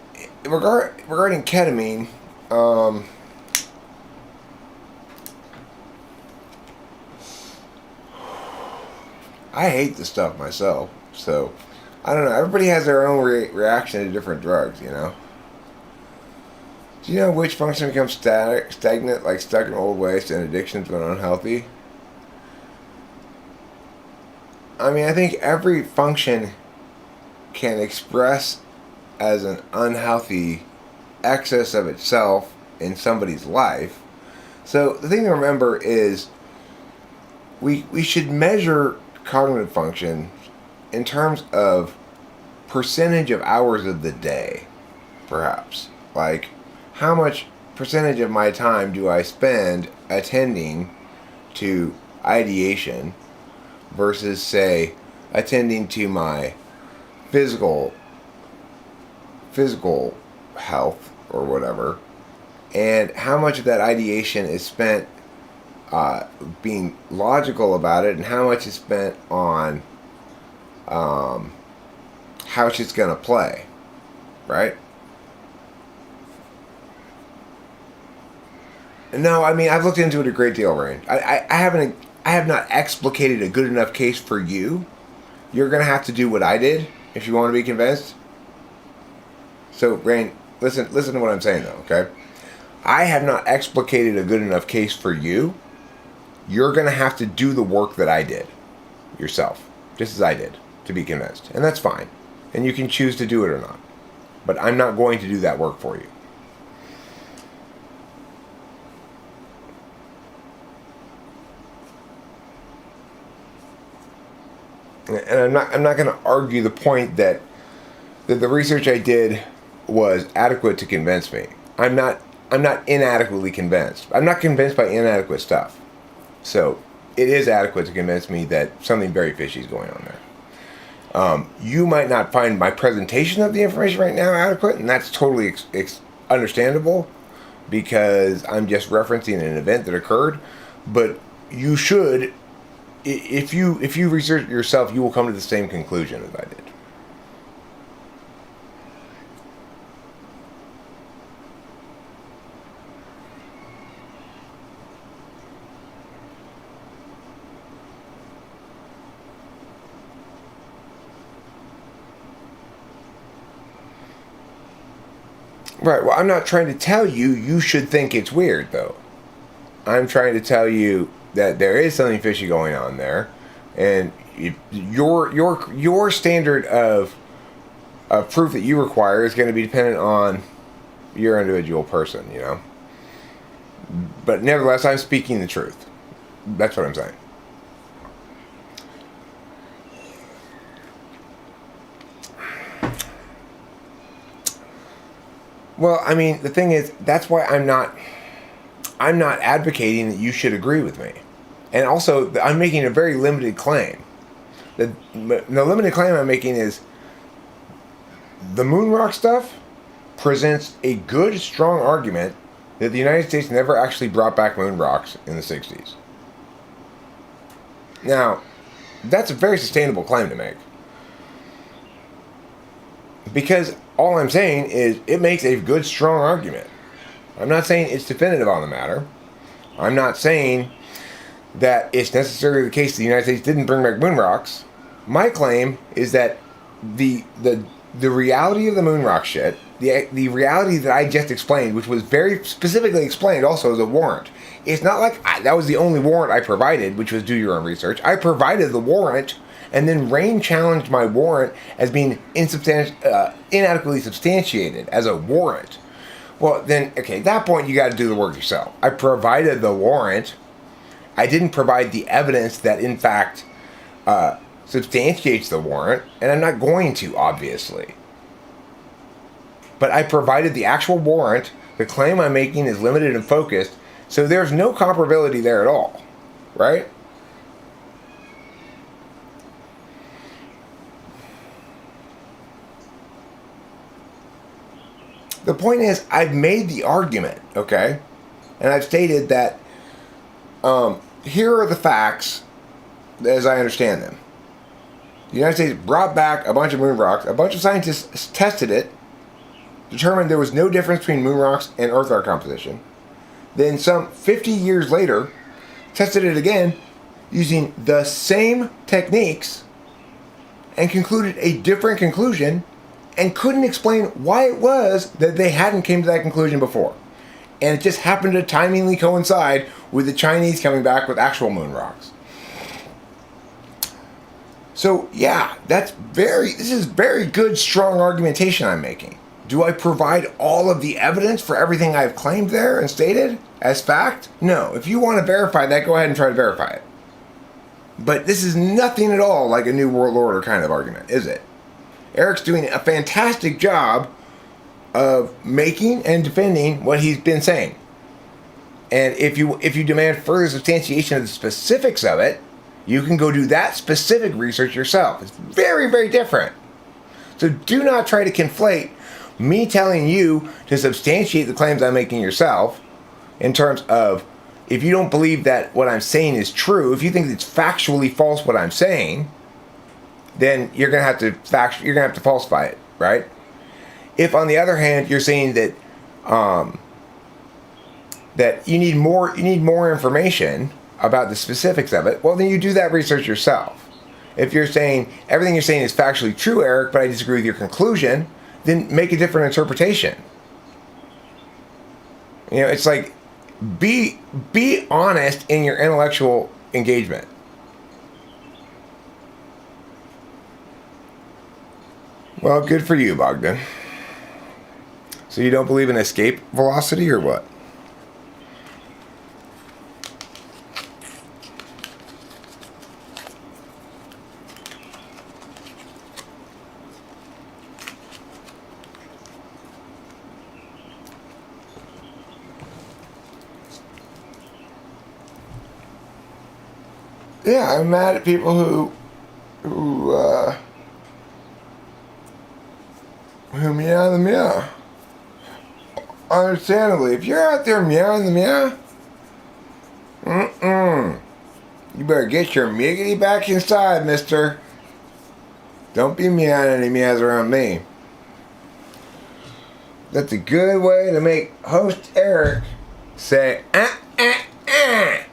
regarding ketamine, I hate the stuff myself, so I don't know. Everybody has their own reaction to different drugs, you know. Do you know which function becomes stagnant, like stuck in old ways, and addictions when unhealthy? I mean, I think every function can express as an unhealthy excess of itself in somebody's life. So the thing to remember is we should measure cognitive function in terms of percentage of hours of the day, perhaps. Like, how much percentage of my time do I spend attending to ideation versus, say, attending to my physical health or whatever, and how much of that ideation is spent being logical about it, and how much is spent on how shit's gonna play, right? No, I mean, I've looked into it a great deal, Rain. I have not explicated a good enough case for you. You're gonna have to do what I did if you want to be convinced. So, Rain, listen to what I'm saying, though, okay? I have not explicated a good enough case for you. You're gonna have to do the work that I did yourself, just as I did, to be convinced, and that's fine. And you can choose to do it or not. But I'm not going to do that work for you. And I'm not going to argue the point that that the research I did was adequate to convince me. I'm not inadequately convinced. I'm not convinced by inadequate stuff. So it is adequate to convince me that something very fishy is going on there. You might not find my presentation of the information right now adequate, and that's totally understandable because I'm just referencing an event that occurred. But you should, if you research it yourself, you will come to the same conclusion as I did. Right, well, I'm not trying to tell you you should think it's weird, though. I'm trying to tell you that there is something fishy going on there, and your standard of proof that you require is going to be dependent on your individual person, you know. But nevertheless, I'm speaking the truth. That's what I'm saying. Well, I mean, the thing is, that's why I'm not advocating that you should agree with me. And also, I'm making a very limited claim. The limited claim I'm making is the moon rock stuff presents a good, strong argument that the United States never actually brought back moon rocks in the 60s. Now, that's a very sustainable claim to make. Because all I'm saying is it makes a good, strong argument. I'm not saying it's definitive on the matter. I'm not saying that it's necessarily the case the United States didn't bring back moon rocks. My claim is that the reality of the moon rock shit, the reality that I just explained, which was very specifically explained also as a warrant. It's not like that was the only warrant I provided, which was do your own research. I provided the warrant, and then Rain challenged my warrant as being inadequately substantiated as a warrant. Well, then, okay, at that point, you got to do the work yourself. I provided the warrant. I didn't provide the evidence that, in fact, substantiates the warrant, and I'm not going to, obviously. But I provided the actual warrant. The claim I'm making is limited and focused, so there's no comparability there at all, right? The point is, I've made the argument, okay? And I've stated that here are the facts as I understand them. The United States brought back a bunch of moon rocks. A bunch of scientists tested it, determined there was no difference between moon rocks and Earth rock composition. Then some 50 years later, tested it again using the same techniques and concluded a different conclusion and couldn't explain why it was that they hadn't came to that conclusion before. And it just happened to timingly coincide with the Chinese coming back with actual moon rocks. So yeah, this is very good, strong argumentation I'm making. Do I provide all of the evidence for everything I've claimed there and stated as fact? No. If you want to verify that, go ahead and try to verify it. But this is nothing at all like a New World Order kind of argument, is it? Eric's doing a fantastic job of making and defending what he's been saying. And if you demand further substantiation of the specifics of it, you can go do that specific research yourself. It's very, very different. So do not try to conflate me telling you to substantiate the claims I'm making yourself in terms of if you don't believe that what I'm saying is true, if you think it's factually false what I'm saying, then you're gonna have to falsify it, right? If on the other hand you're saying that that you need more information about the specifics of it, well then you do that research yourself. If you're saying everything you're saying is factually true, Eric, but I disagree with your conclusion, then make a different interpretation. You know, it's like be honest in your intellectual engagement. Well, good for you, Bogdan. So you don't believe in escape velocity or what? Yeah, I'm mad at people who meow the meow. Understandably, if you're out there meowing the meow, you better get your miggity back inside, mister. Don't be meowing any meows around me. That's a good way to make host Eric say, ah, ah, ah.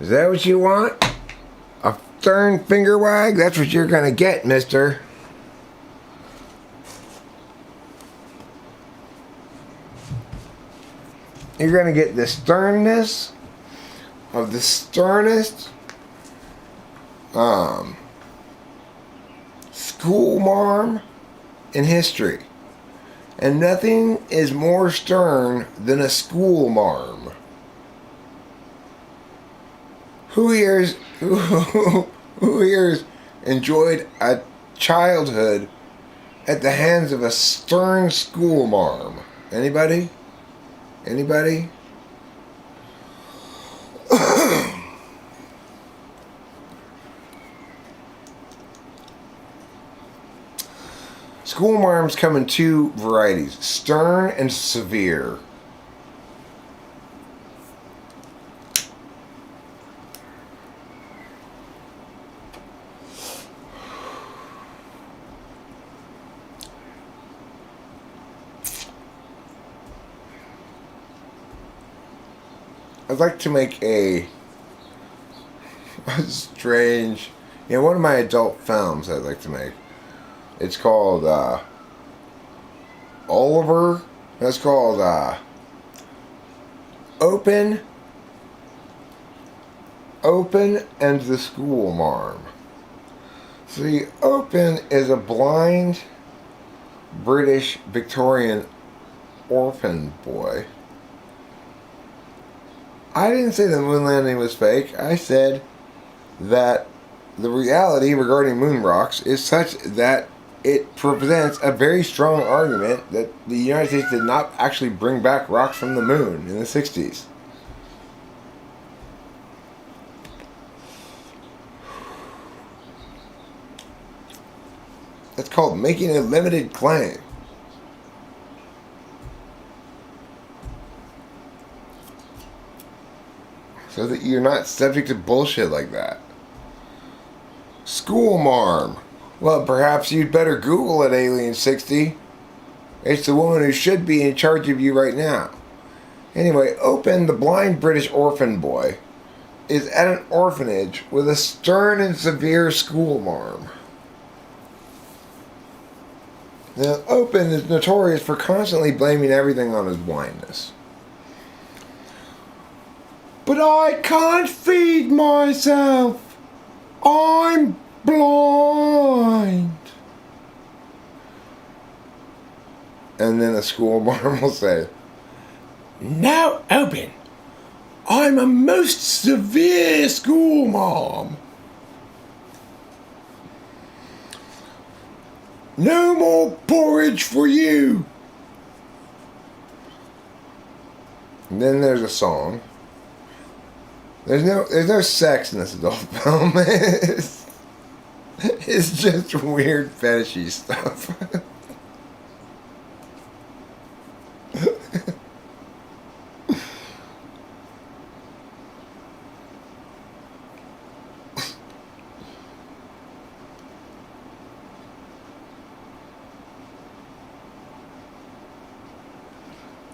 Is that what you want? A stern finger wag? That's what you're gonna get, mister. You're gonna get the sternness of the sternest school marm in history. And nothing is more stern than a school marm. Who here's enjoyed a childhood at the hands of a stern school marm? Anybody? Anybody? School marms come in two varieties, stern and severe. I'd like to make a strange, one of my adult films I'd like to make. It's called Oliver. That's called Open and the School Marm. See, Open is a blind British Victorian orphan boy. I didn't say the moon landing was fake. I said that the reality regarding moon rocks is such that it presents a very strong argument that the United States did not actually bring back rocks from the moon in the 60s. That's called making a limited claim. So that you're not subject to bullshit like that. School marm. Well, perhaps you'd better Google it, Alien 60. It's the woman who should be in charge of you right now. Anyway, Open, the blind British orphan boy, is at an orphanage with a stern and severe school marm. Now, Open is notorious for constantly blaming everything on his blindness. But I can't feed myself. I'm blind. And then a school marm will say, "Now, Open, I'm a most severe school marm. No more porridge for you." And then there's a song. There's no sex in this adult film. It's just weird fetishy stuff.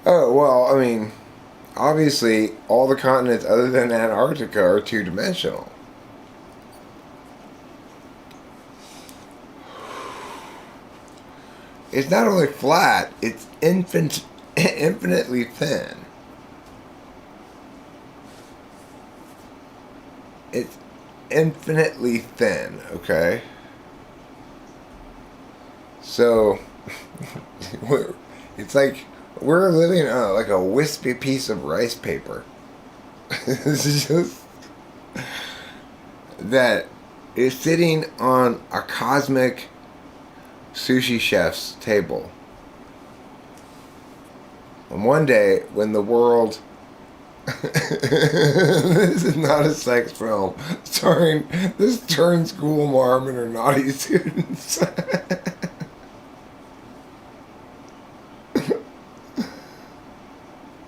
Oh, well, I mean, obviously, all the continents other than Antarctica are two-dimensional. It's not only flat, it's infinitely thin. It's infinitely thin, okay? So, it's like we're living on like a wispy piece of rice paper. It's just that is sitting on a cosmic sushi chef's table. And one day, when the world This is not a sex film starring this turned school marm and her naughty students.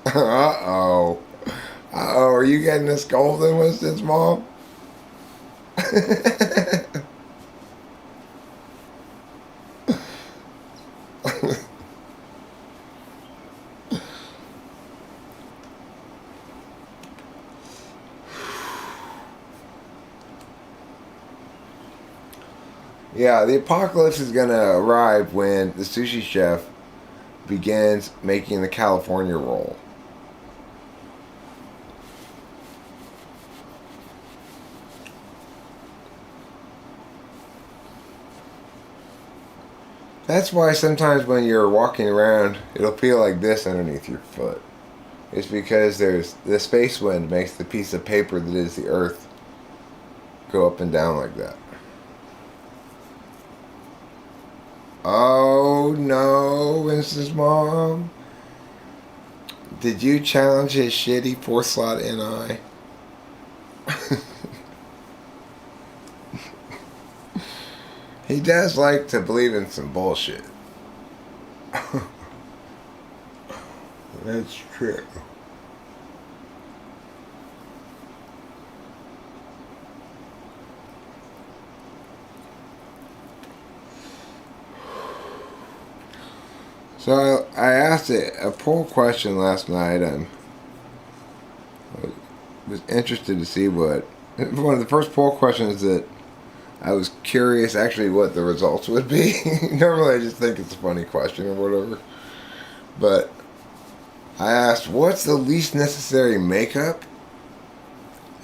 Uh-oh. Uh-oh, are you getting a scolding with this, Mom? Yeah, the apocalypse is going to arrive when the sushi chef begins making the California roll. That's why sometimes when you're walking around, it'll feel like this underneath your foot. It's because there's the space wind makes the piece of paper that is the earth go up and down like that. Oh no, Mrs. Mom. Did you challenge his shitty 4-slot NI? He does like to believe in some bullshit. That's true. So I asked a poll question last night. I was interested to see what one of the first poll questions that I was curious actually what the results would be. Normally I just think it's a funny question or whatever. But I asked, what's the least necessary makeup?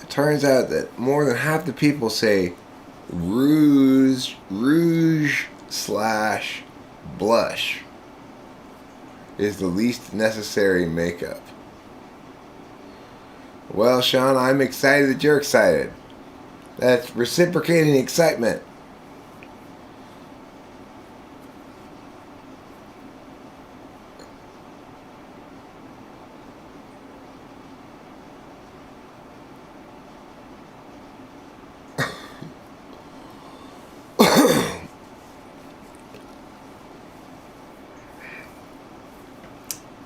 It turns out that more than half the people say rouge slash blush is the least necessary makeup. Well, Sean, I'm excited that you're excited. That's reciprocating excitement.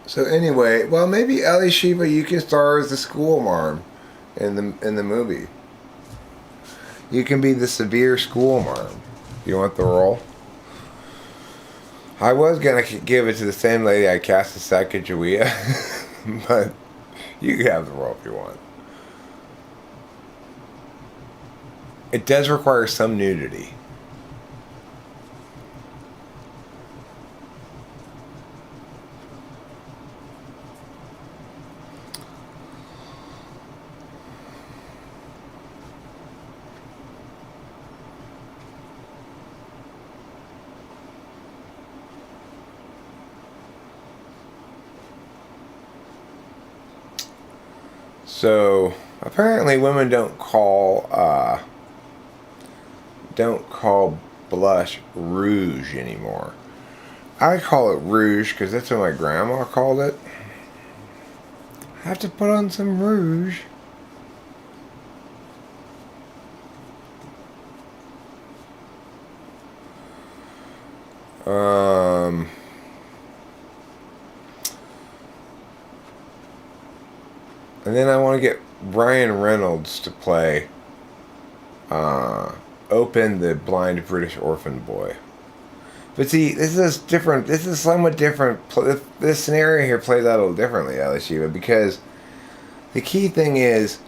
So anyway, well maybe Ellie Shiva, you can star as the school marm in the movie. You can be the severe school marm. You want the role? I was gonna give it to the same lady I cast as Sacagawea, but you can have the role if you want. It does require some nudity. So apparently, women don't call blush rouge anymore. I call it rouge because that's what my grandma called it. I have to put on some rouge. And then I want to get Ryan Reynolds to play Open, the blind British orphan boy. But see, this is different. This is somewhat different. This scenario here plays out a little differently, Alishiva, because the key thing is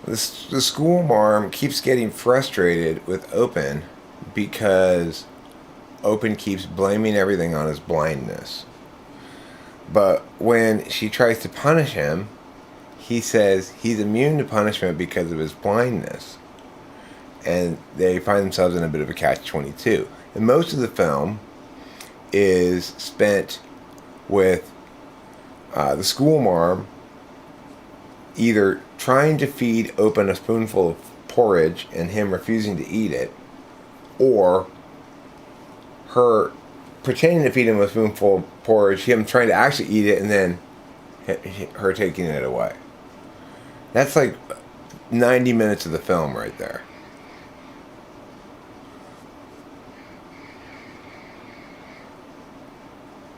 the school marm keeps getting frustrated with Open because Open keeps blaming everything on his blindness. But when she tries to punish him, he says he's immune to punishment because of his blindness. And they find themselves in a bit of a catch-22. And most of the film is spent with the school marm either trying to feed Open a spoonful of porridge and him refusing to eat it, or her pretending to feed him a spoonful of porridge, him trying to actually eat it, and then her taking it away. That's like 90 minutes of the film right there.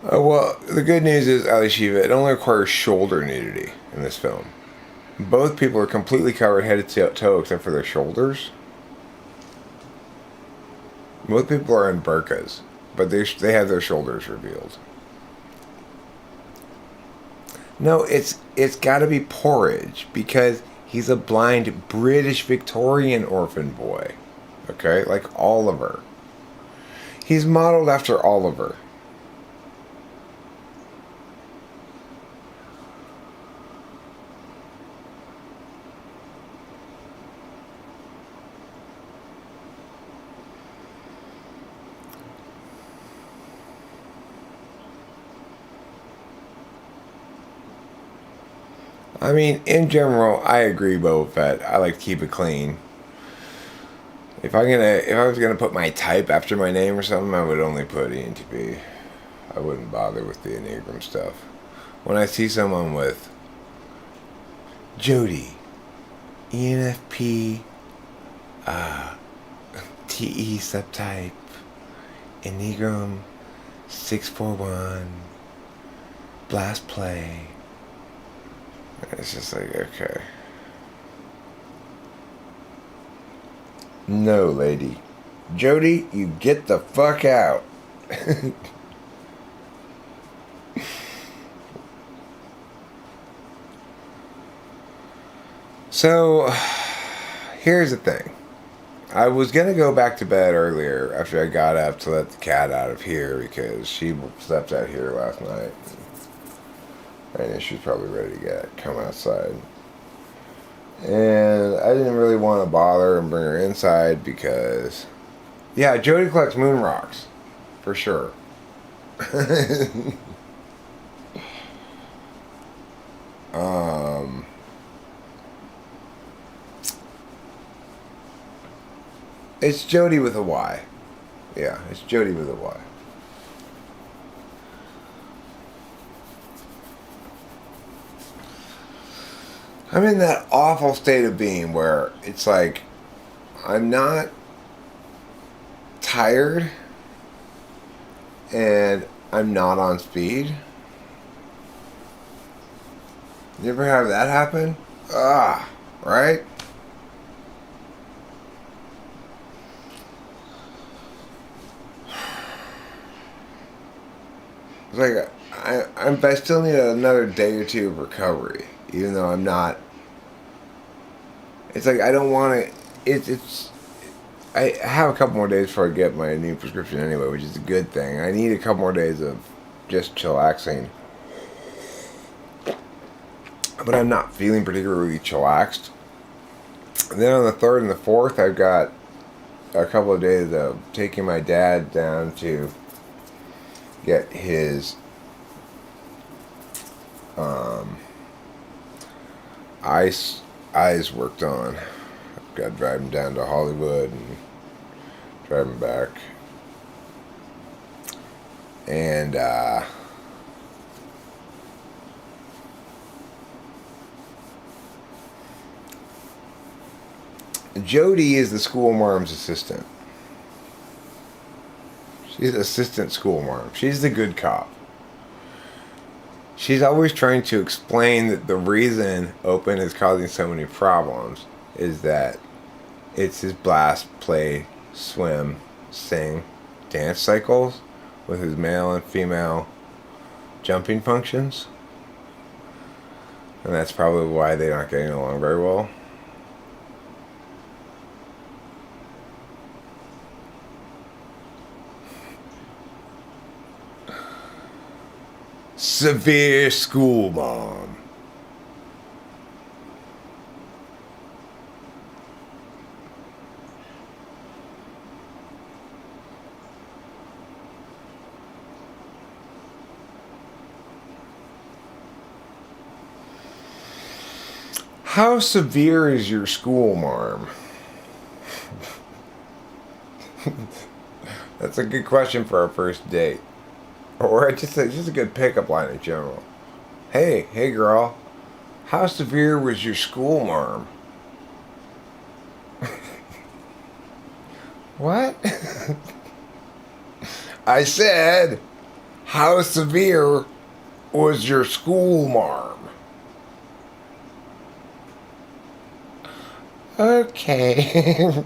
Well, the good news is, Ali Shiva, it only requires shoulder nudity in this film. Both people are completely covered head to toe except for their shoulders. Both people are in burqas, but they have their shoulders revealed. No, it's got to be Porridge because he's a blind British Victorian orphan boy. Okay, like Oliver. He's modeled after Oliver. I mean, in general, I agree, Boba Fett. I like to keep it clean. If I was gonna put my type after my name or something, I would only put ENTP. I wouldn't bother with the Enneagram stuff. When I see someone with Jody, ENFP, TE subtype, Enneagram 641, blast play. It's just like, okay. No, lady. Jody, you get the fuck out. So, here's the thing. I was going to go back to bed earlier after I got up to let the cat out of here because she slept out here last night. I knew she was probably ready to come outside. And I didn't really want to bother and bring her inside because... Yeah, Jody collects moon rocks. For sure. It's Jody with a Y. Yeah, it's Jody with a Y. I'm in that awful state of being where it's like I'm not tired and I'm not on speed. You ever have that happen? Right? It's like I still need another day or two of recovery, even though I'm not. It's like I don't want to. I have a couple more days before I get my new prescription anyway, which is a good thing. I need a couple more days of just chillaxing, but I'm not feeling particularly chillaxed. And then on the 3rd and the 4th, I've got a couple of days of taking my dad down to get his eyes worked on. I've got to drive him down to Hollywood and drive him back. And Jody is the school marm's assistant. She's assistant school marm. She's the good cop. She's always trying to explain that the reason Open is causing so many problems is that it's his blast, play, swim, sing, dance cycles with his male and female jumping functions. And that's probably why they're not getting along very well. Severe school mom. How severe is your school marm? That's a good question for our first date. Or just a good pickup line in general. Hey girl, how severe was your school marm? What? I said, how severe was your school marm? Okay.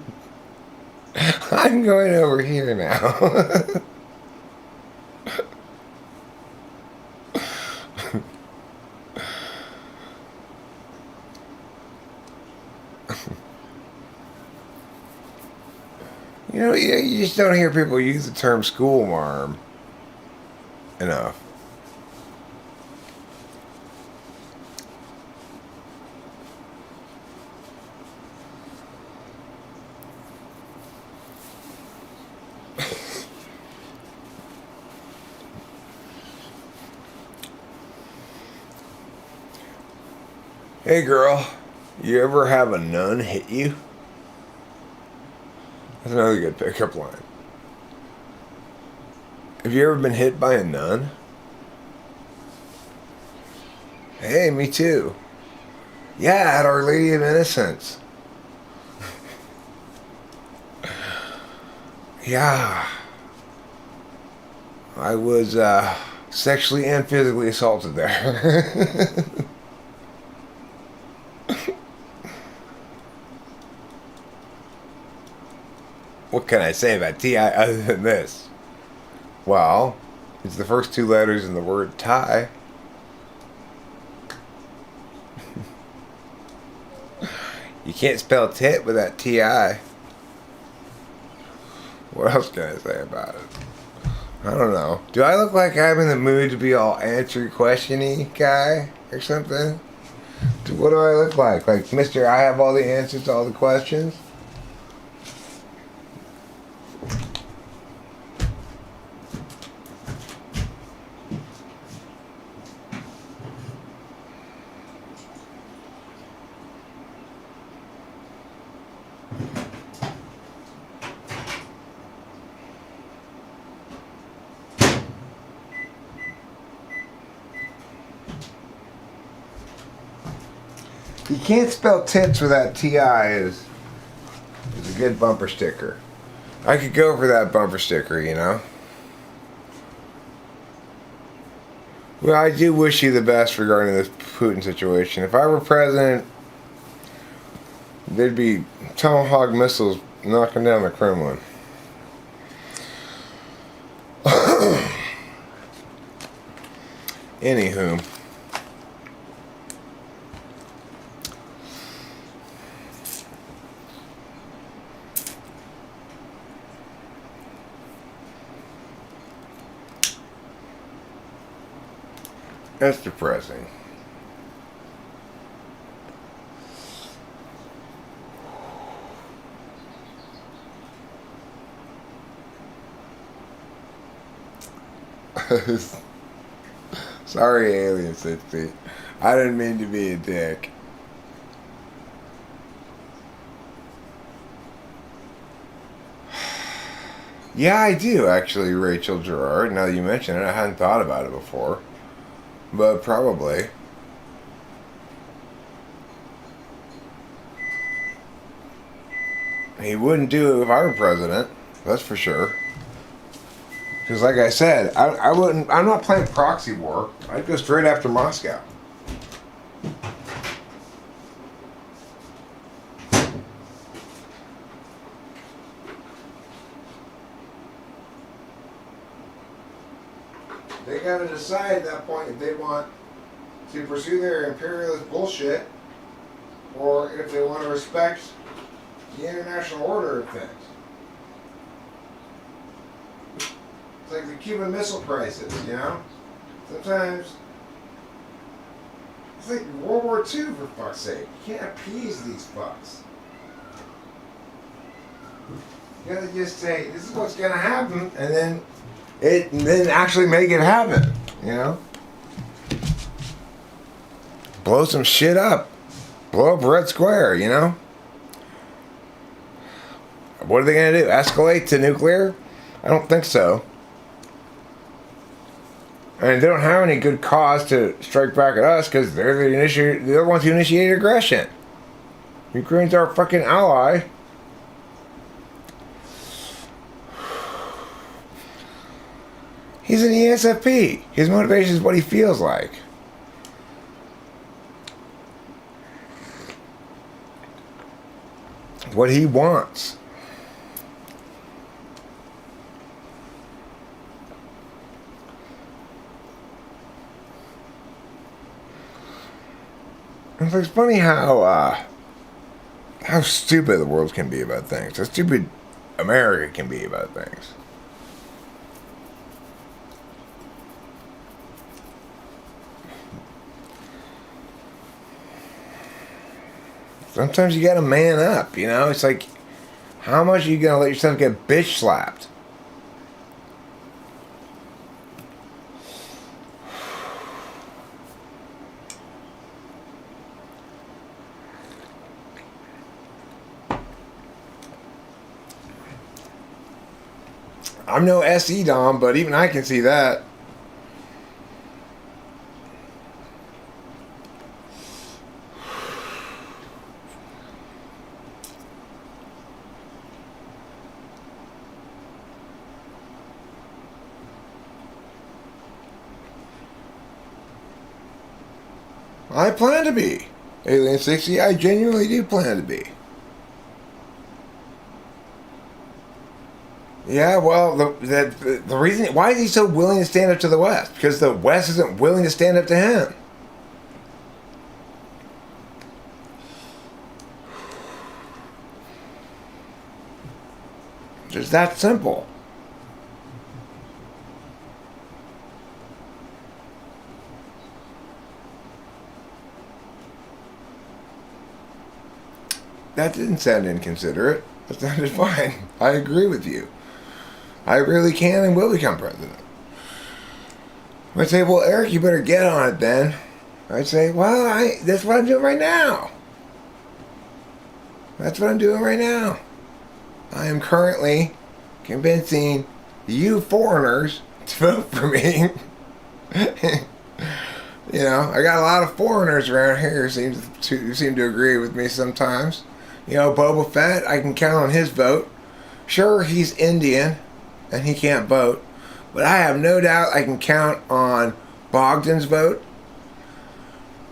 I'm going over here now. You just don't hear people use the term school marm enough. Hey girl, you ever have a nun hit you? That's another good pickup line. Have you ever been hit by a nun? Hey, me too. Yeah, at Our Lady of Innocence. Yeah. I was sexually and physically assaulted there. What can I say about TI other than this? Well, it's the first two letters in the word tie. You can't spell tit without TI. What else can I say about it? I don't know. Do I look like I'm in the mood to be all answer questiony guy or something? What do I look like? Like Mr. I have all the answers to all the questions? You can't spell tits without TI is a good bumper sticker. I could go for that bumper sticker, you know? Well, I do wish you the best regarding this Putin situation. If I were president, there'd be Tomahawk missiles knocking down the Kremlin. Anywho. That's depressing. Sorry, Alien 60. I didn't mean to be a dick. Yeah, I do actually, Rachel Gerard. Now that you mention it, I hadn't thought about it before. But probably. He wouldn't do it if I were president. That's for sure. Because like I said, I wouldn't. I'm not playing proxy war. I'd go straight after Moscow. They gotta decide at that point if they want to pursue their imperialist bullshit or if they want to respect the international order of things. It's like the Cuban Missile Crisis, you know? Sometimes it's like World War II, for fuck's sake. You can't appease these fucks. You gotta just say, this is what's gonna happen, and then actually make it happen, you know? Blow some shit up. Blow up Red Square, you know? What are they gonna do? Escalate to nuclear? I don't think so. And they don't have any good cause to strike back at us because they're the ones who initiated aggression. Ukraine's our fucking ally. He's in the ESFP. His motivation is what he feels like. What he wants. It's funny how stupid the world can be about things. How stupid America can be about things. Sometimes you gotta man up, you know? It's like, how much are you gonna let yourself get bitch slapped? I'm no SE Dom, but even I can see that. I plan to be. Alien 60, I genuinely do plan to be. Yeah, well, the reason... Why is he so willing to stand up to the West? Because the West isn't willing to stand up to him. Just that simple. That didn't sound inconsiderate. That sounded fine. I agree with you. I really can and will become president. I'd say, well, Eric, you better get on it then. I'd say, well, that's what I'm doing right now. That's what I'm doing right now. I am currently convincing you foreigners to vote for me. You know, I got a lot of foreigners around here who seem to agree with me sometimes. You know, Boba Fett, I can count on his vote. Sure, he's Indian and he can't vote, but I have no doubt I can count on Bogdan's vote.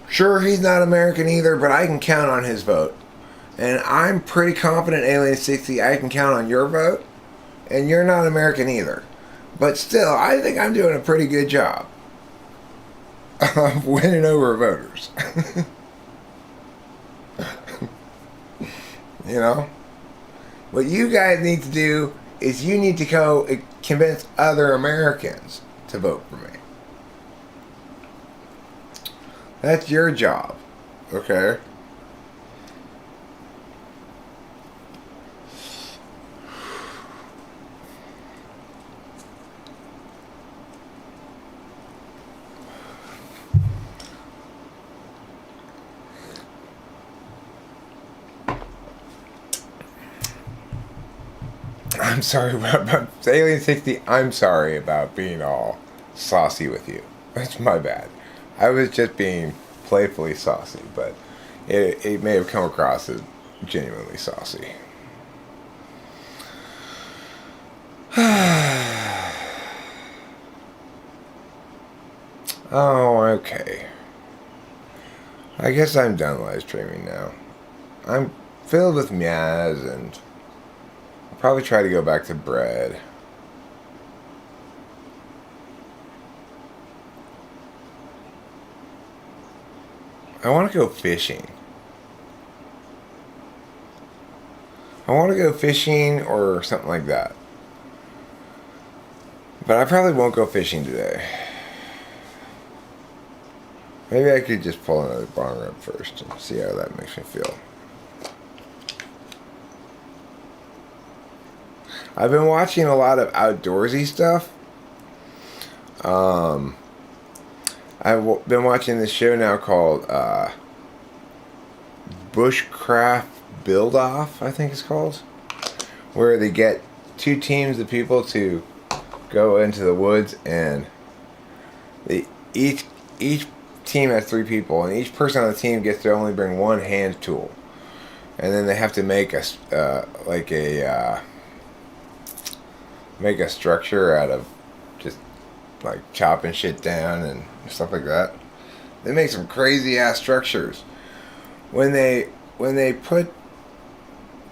Sure, he's not American either, but I can count on his vote. And I'm pretty confident, Alien 60, I can count on your vote. And you're not American either. But still, I think I'm doing a pretty good job of winning over voters. You know? What you guys need to do is you need to go convince other Americans to vote for me. That's your job. Okay? I'm sorry about Alien 60. I'm sorry about being all saucy with you. That's my bad. I was just being playfully saucy, but it may have come across as genuinely saucy. Oh, okay. I guess I'm done live streaming now. I'm filled with meows and I'll probably try to go back to bread. I want to go fishing. I want to go fishing or something like that. But I probably won't go fishing today. Maybe I could just pull another bong rip first and see how that makes me feel. I've been watching a lot of outdoorsy stuff. I've been watching this show now called Bushcraft Build-Off, I think it's called. Where they get two teams of people to go into the woods and the each team has 3 people, and each person on the team gets to only bring one hand tool, and then they have to make make a structure out of just like chopping shit down and stuff like that. They make some crazy ass structures. When they put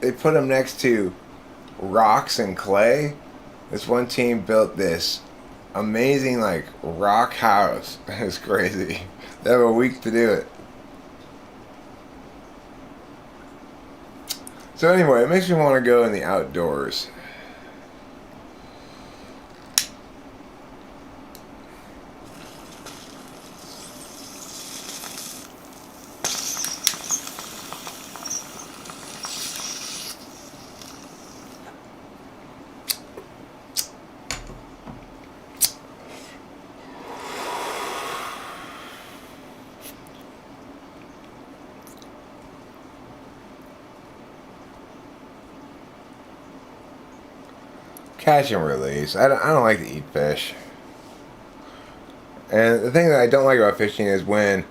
them next to rocks and clay, this one team built this amazing like rock house. It's crazy. They have a week to do it. So anyway, it makes me want to go in the outdoors. Catch and release. I don't like to eat fish. And the thing that I don't like about fishing is when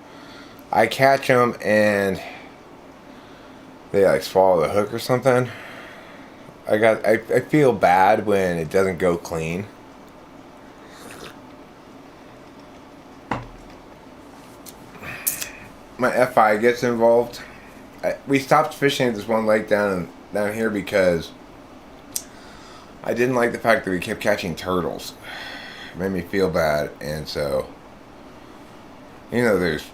I catch them and they like swallow the hook or something. I feel bad when it doesn't go clean. My FI gets involved. We stopped fishing at this one lake down here because I didn't like the fact that we kept catching turtles. It made me feel bad, and so, there's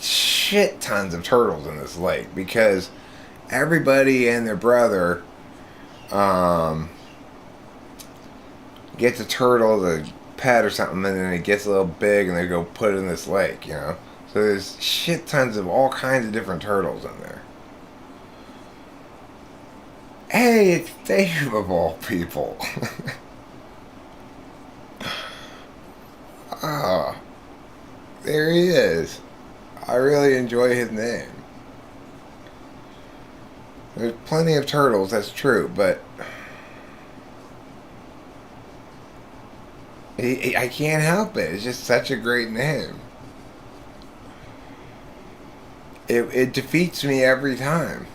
shit tons of turtles in this lake because everybody and their brother gets a turtle to pet or something, and then it gets a little big, and they go put it in this lake, So there's shit tons of all kinds of different turtles in there. Hey, it's Dave of all people. Ah, there he is. I really enjoy his name. There's plenty of turtles, that's true, but I can't help it. It's just such a great name. It defeats me every time.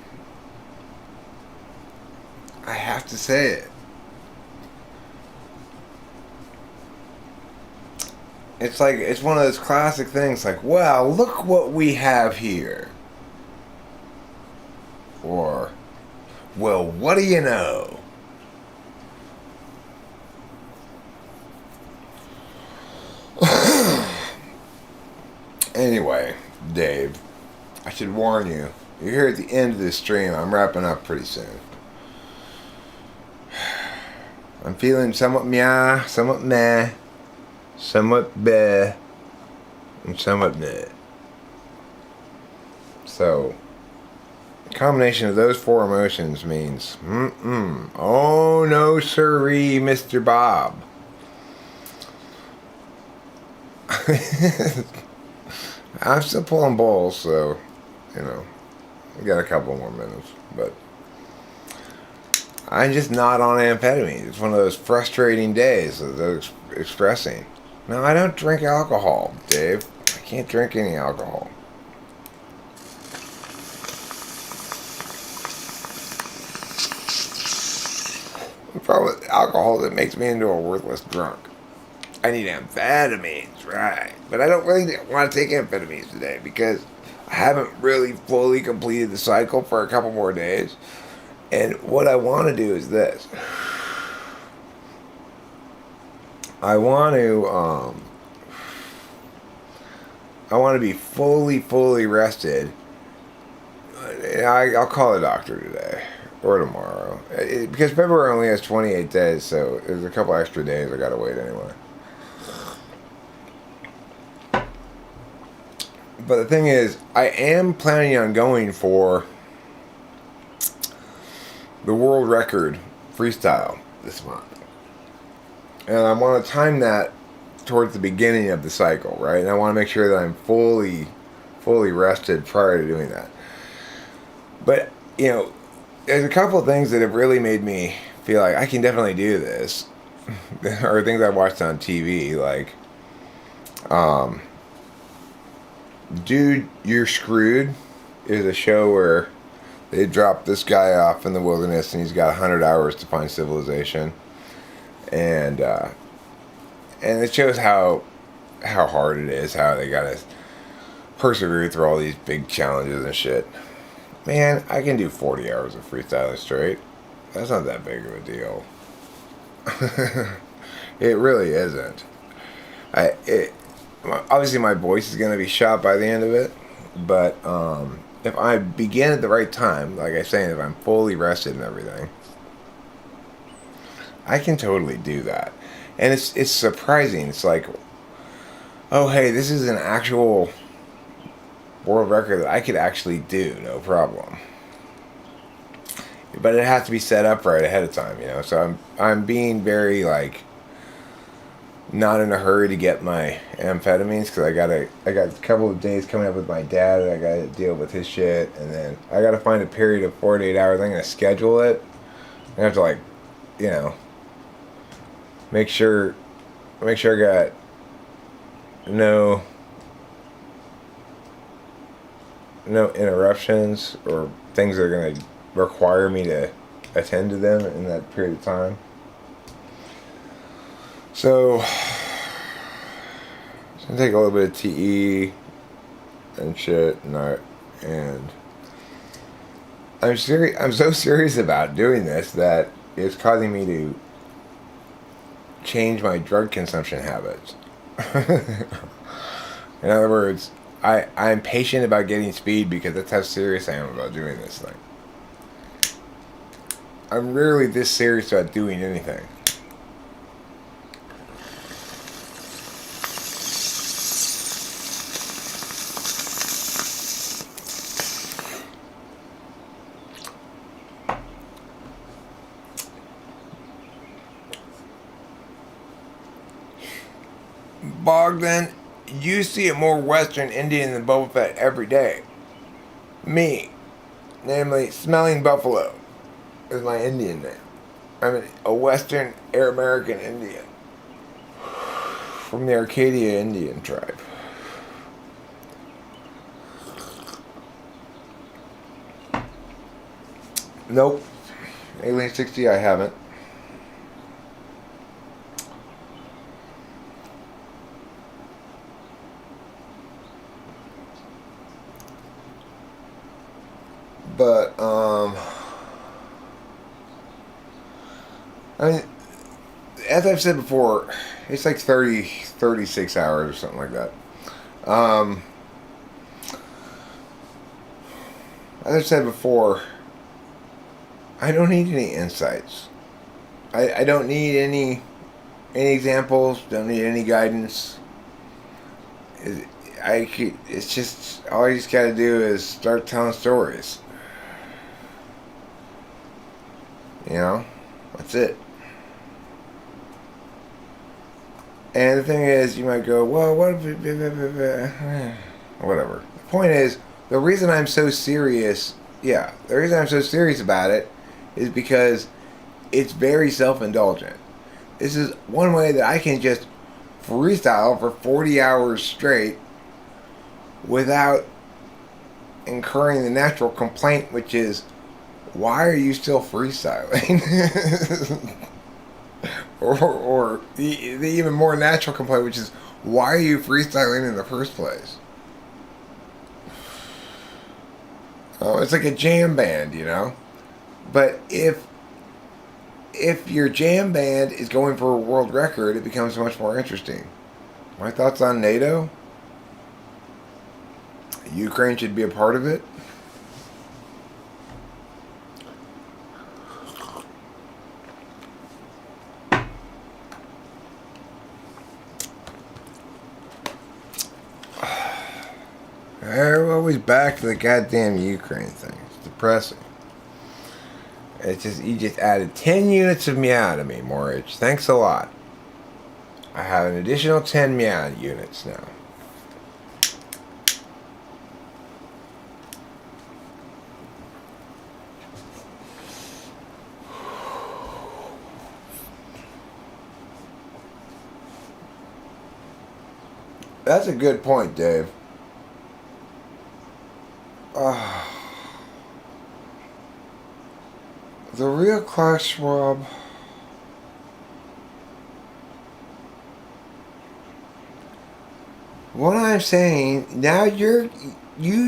I have to say it. It's one of those classic things like, well, look what we have here. Or, well, what do you know? Anyway, Dave, I should warn you. You're here at the end of this stream. I'm wrapping up pretty soon. I'm feeling somewhat meh, somewhat meh, somewhat bleh, and somewhat bleh. So, the combination of those 4 emotions means, oh no sirree, Mr. Bob. I'm still pulling balls, so, we got a couple more minutes, but I'm just not on amphetamines. It's one of those frustrating days of those expressing. No, I don't drink alcohol, Dave. I can't drink any alcohol. The problem with alcohol is it makes me into a worthless drunk. I need amphetamines, right? But I don't really want to take amphetamines today because I haven't really fully completed the cycle for a couple more days. And what I want to do is this. I want to be fully rested. I'll call the doctor today or tomorrow. Because February only has 28 days, so there's a couple extra days I gotta wait anyway. But the thing is, I am planning on going for the world record freestyle this month. And I want to time that towards the beginning of the cycle, right? And I want to make sure that I'm fully rested prior to doing that. But, there's a couple of things that have really made me feel like I can definitely do this. Or things I watched on TV, like Um, Dude, You're Screwed is a show where they drop this guy off in the wilderness and he's got 100 hours to find civilization. And and it shows how hard it is, how they gotta persevere through all these big challenges and shit. Man, I can do 40 hours of freestyling straight. That's not that big of a deal. It really isn't. Obviously my voice is gonna be shot by the end of it, but if I begin at the right time, like I say, if I'm fully rested and everything, I can totally do that. And it's surprising. It's like, oh hey, this is an actual world record that I could actually do, no problem. But it has to be set up right ahead of time, you know. So I'm being very like not in a hurry to get my amphetamines because I got a couple of days coming up with my dad and I got to deal with his shit, and then I got to find a period of 48 hours. I'm gonna schedule it. I have to like, you know, make sure I got no interruptions or things that are going to require me to attend to them in that period of time. So it's going to take a little bit of TE and shit, and I'm serious. I'm so serious about doing this that it's causing me to change my drug consumption habits. In other words, I'm patient about getting speed because that's how serious I am about doing this thing. I'm rarely this serious about doing anything. Bogdan, you see a more Western Indian than Boba Fett every day. Me, namely Smelling Buffalo, is my Indian name. I'm a Western Air American Indian from the Arcadia Indian tribe. Nope. Alien 60 I haven't. But, I mean, as I've said before, it's like 36 hours or something like that. As I've said before, I don't need any insights. I don't need any examples, don't need any guidance. It's just, all I just gotta do is start telling stories. You know? That's it. And the thing is, you might go, well, what if whatever. The point is, the reason I'm so serious about it is because it's very self-indulgent. This is one way that I can just freestyle for 40 hours straight without incurring the natural complaint, which is, why are you still freestyling? or the even more natural complaint, which is, why are you freestyling in the first place? Oh, it's like a jam band, you know? But if your jam band is going for a world record, it becomes much more interesting. My thoughts on NATO? Ukraine should be a part of it. We're always back to the goddamn Ukraine thing. It's depressing. It's just, you just added 10 units of meow to me, Morich. Thanks a lot. I have an additional 10 meow units now. That's a good point, Dave. The real Klaus Schwab. What I'm saying, now you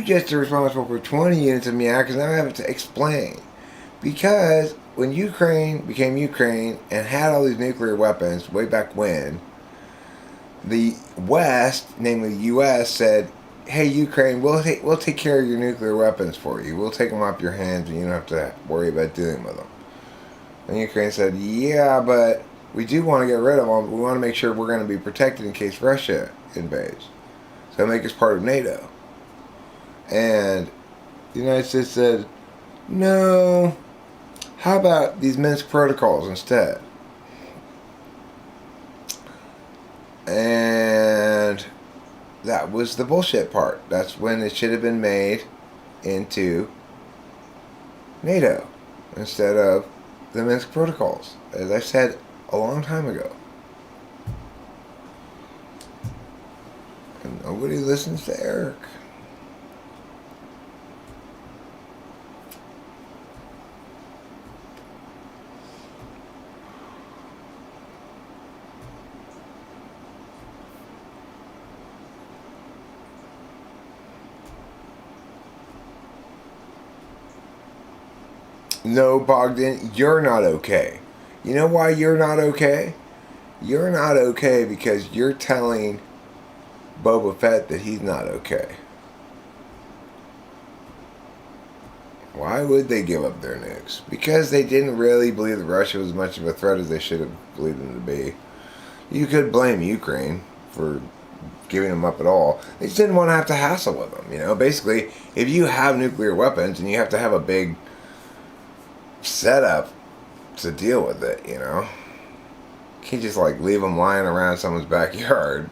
just are responsible for 20 units of meow because now I have to explain. Because when Ukraine became Ukraine and had all these nuclear weapons way back when, the West, namely the U.S., said, "Hey Ukraine, we'll take care of your nuclear weapons for you. We'll take them off your hands, and you don't have to worry about dealing with them." And Ukraine said, "Yeah, but we do want to get rid of them. We want to make sure we're going to be protected in case Russia invades. So make us part of NATO." And the United States said, "No. How about these Minsk protocols instead?" And that was the bullshit part. That's when it should have been made into NATO instead of the Minsk protocols, as I said a long time ago. And nobody listens to Eric. No, Bogdan, you're not okay. You know why you're not okay? You're not okay because you're telling Boba Fett that he's not okay. Why would they give up their nukes? Because they didn't really believe that Russia was as much of a threat as they should have believed them to be. You could blame Ukraine for giving them up at all. They just didn't want to have to hassle with them. You know, basically, if you have nuclear weapons and you have to have a big setup to deal with it, you know, you can't just like leave them lying around someone's backyard.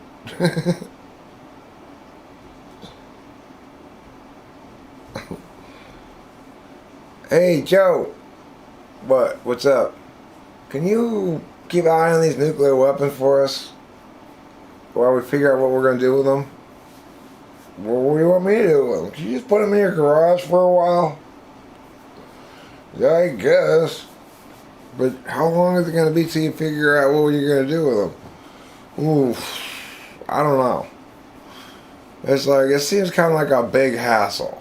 Hey Joe, what's up? Can you keep an eye on these nuclear weapons for us while we figure out what we're gonna do with them? Well, what do you want me to do with them? Can you just put them in your garage for a while? Yeah, I guess. But how long is it going to be till you figure out what you're going to do with them? Oof. I don't know. It's like, it seems kind of like a big hassle.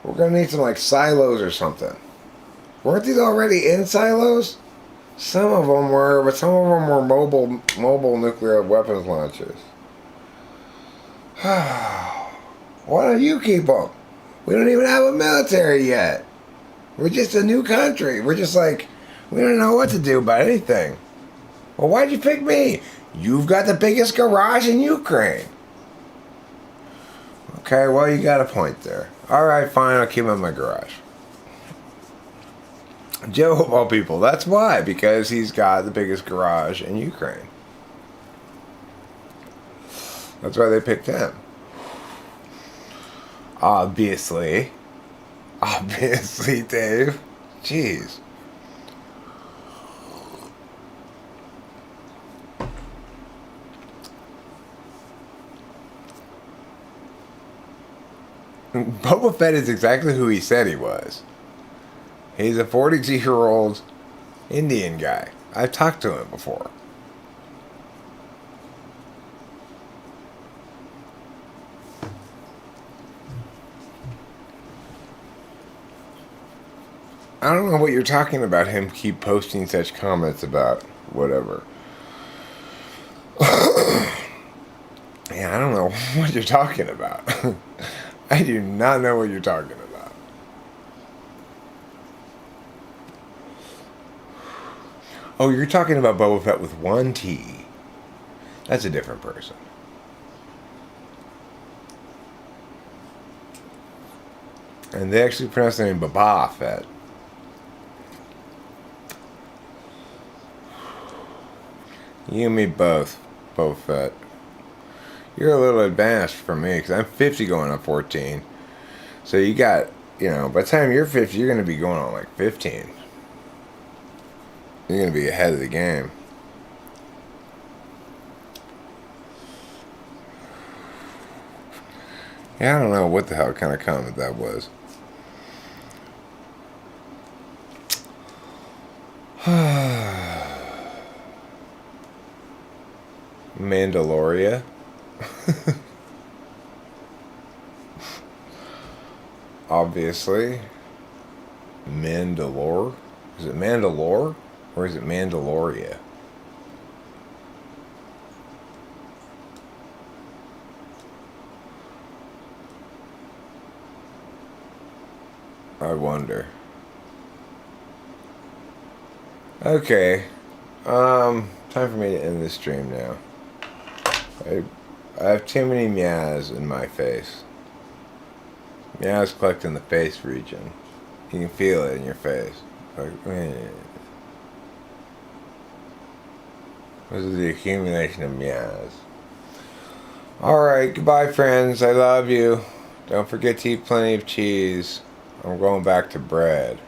We're going to need some like silos or something. Weren't these already in silos? Some of them were, but some of them were mobile nuclear weapons launchers. Why don't you keep them? We don't even have a military yet. We're just a new country. We're just like, we don't know what to do about anything. Well, why'd you pick me? You've got the biggest garage in Ukraine. Okay, well, you got a point there. All right, fine, I'll keep him in my garage. Joe, of all people, that's why. Because he's got the biggest garage in Ukraine. That's why they picked him. Obviously, Dave. Jeez. Boba Fett is exactly who he said he was. He's a 42-year-old Indian guy. I've talked to him before. I don't know what you're talking about, him keep posting such comments about whatever. Yeah, I don't know what you're talking about. I do not know what you're talking about. Oh, you're talking about Boba Fett with one T. That's a different person. And they actually pronounce the name Boba Fett. You and me both, Boba Fett. You're a little advanced for me, because I'm 50 going on 14. So you got, you know, by the time you're 50, you're going to be going on like 15. You're going to be ahead of the game. Yeah, I don't know what the hell kind of comment that was. Mandaloria. Obviously. Mandalore. Is it Mandalore? Or is it Mandaloria? I wonder. Okay. Time for me to end this stream now. I have too many meows in my face. Meows collect in the face region. You can feel it in your face. Like, man. This is the accumulation of meows. Alright, goodbye friends. I love you. Don't forget to eat plenty of cheese. I'm going back to bread.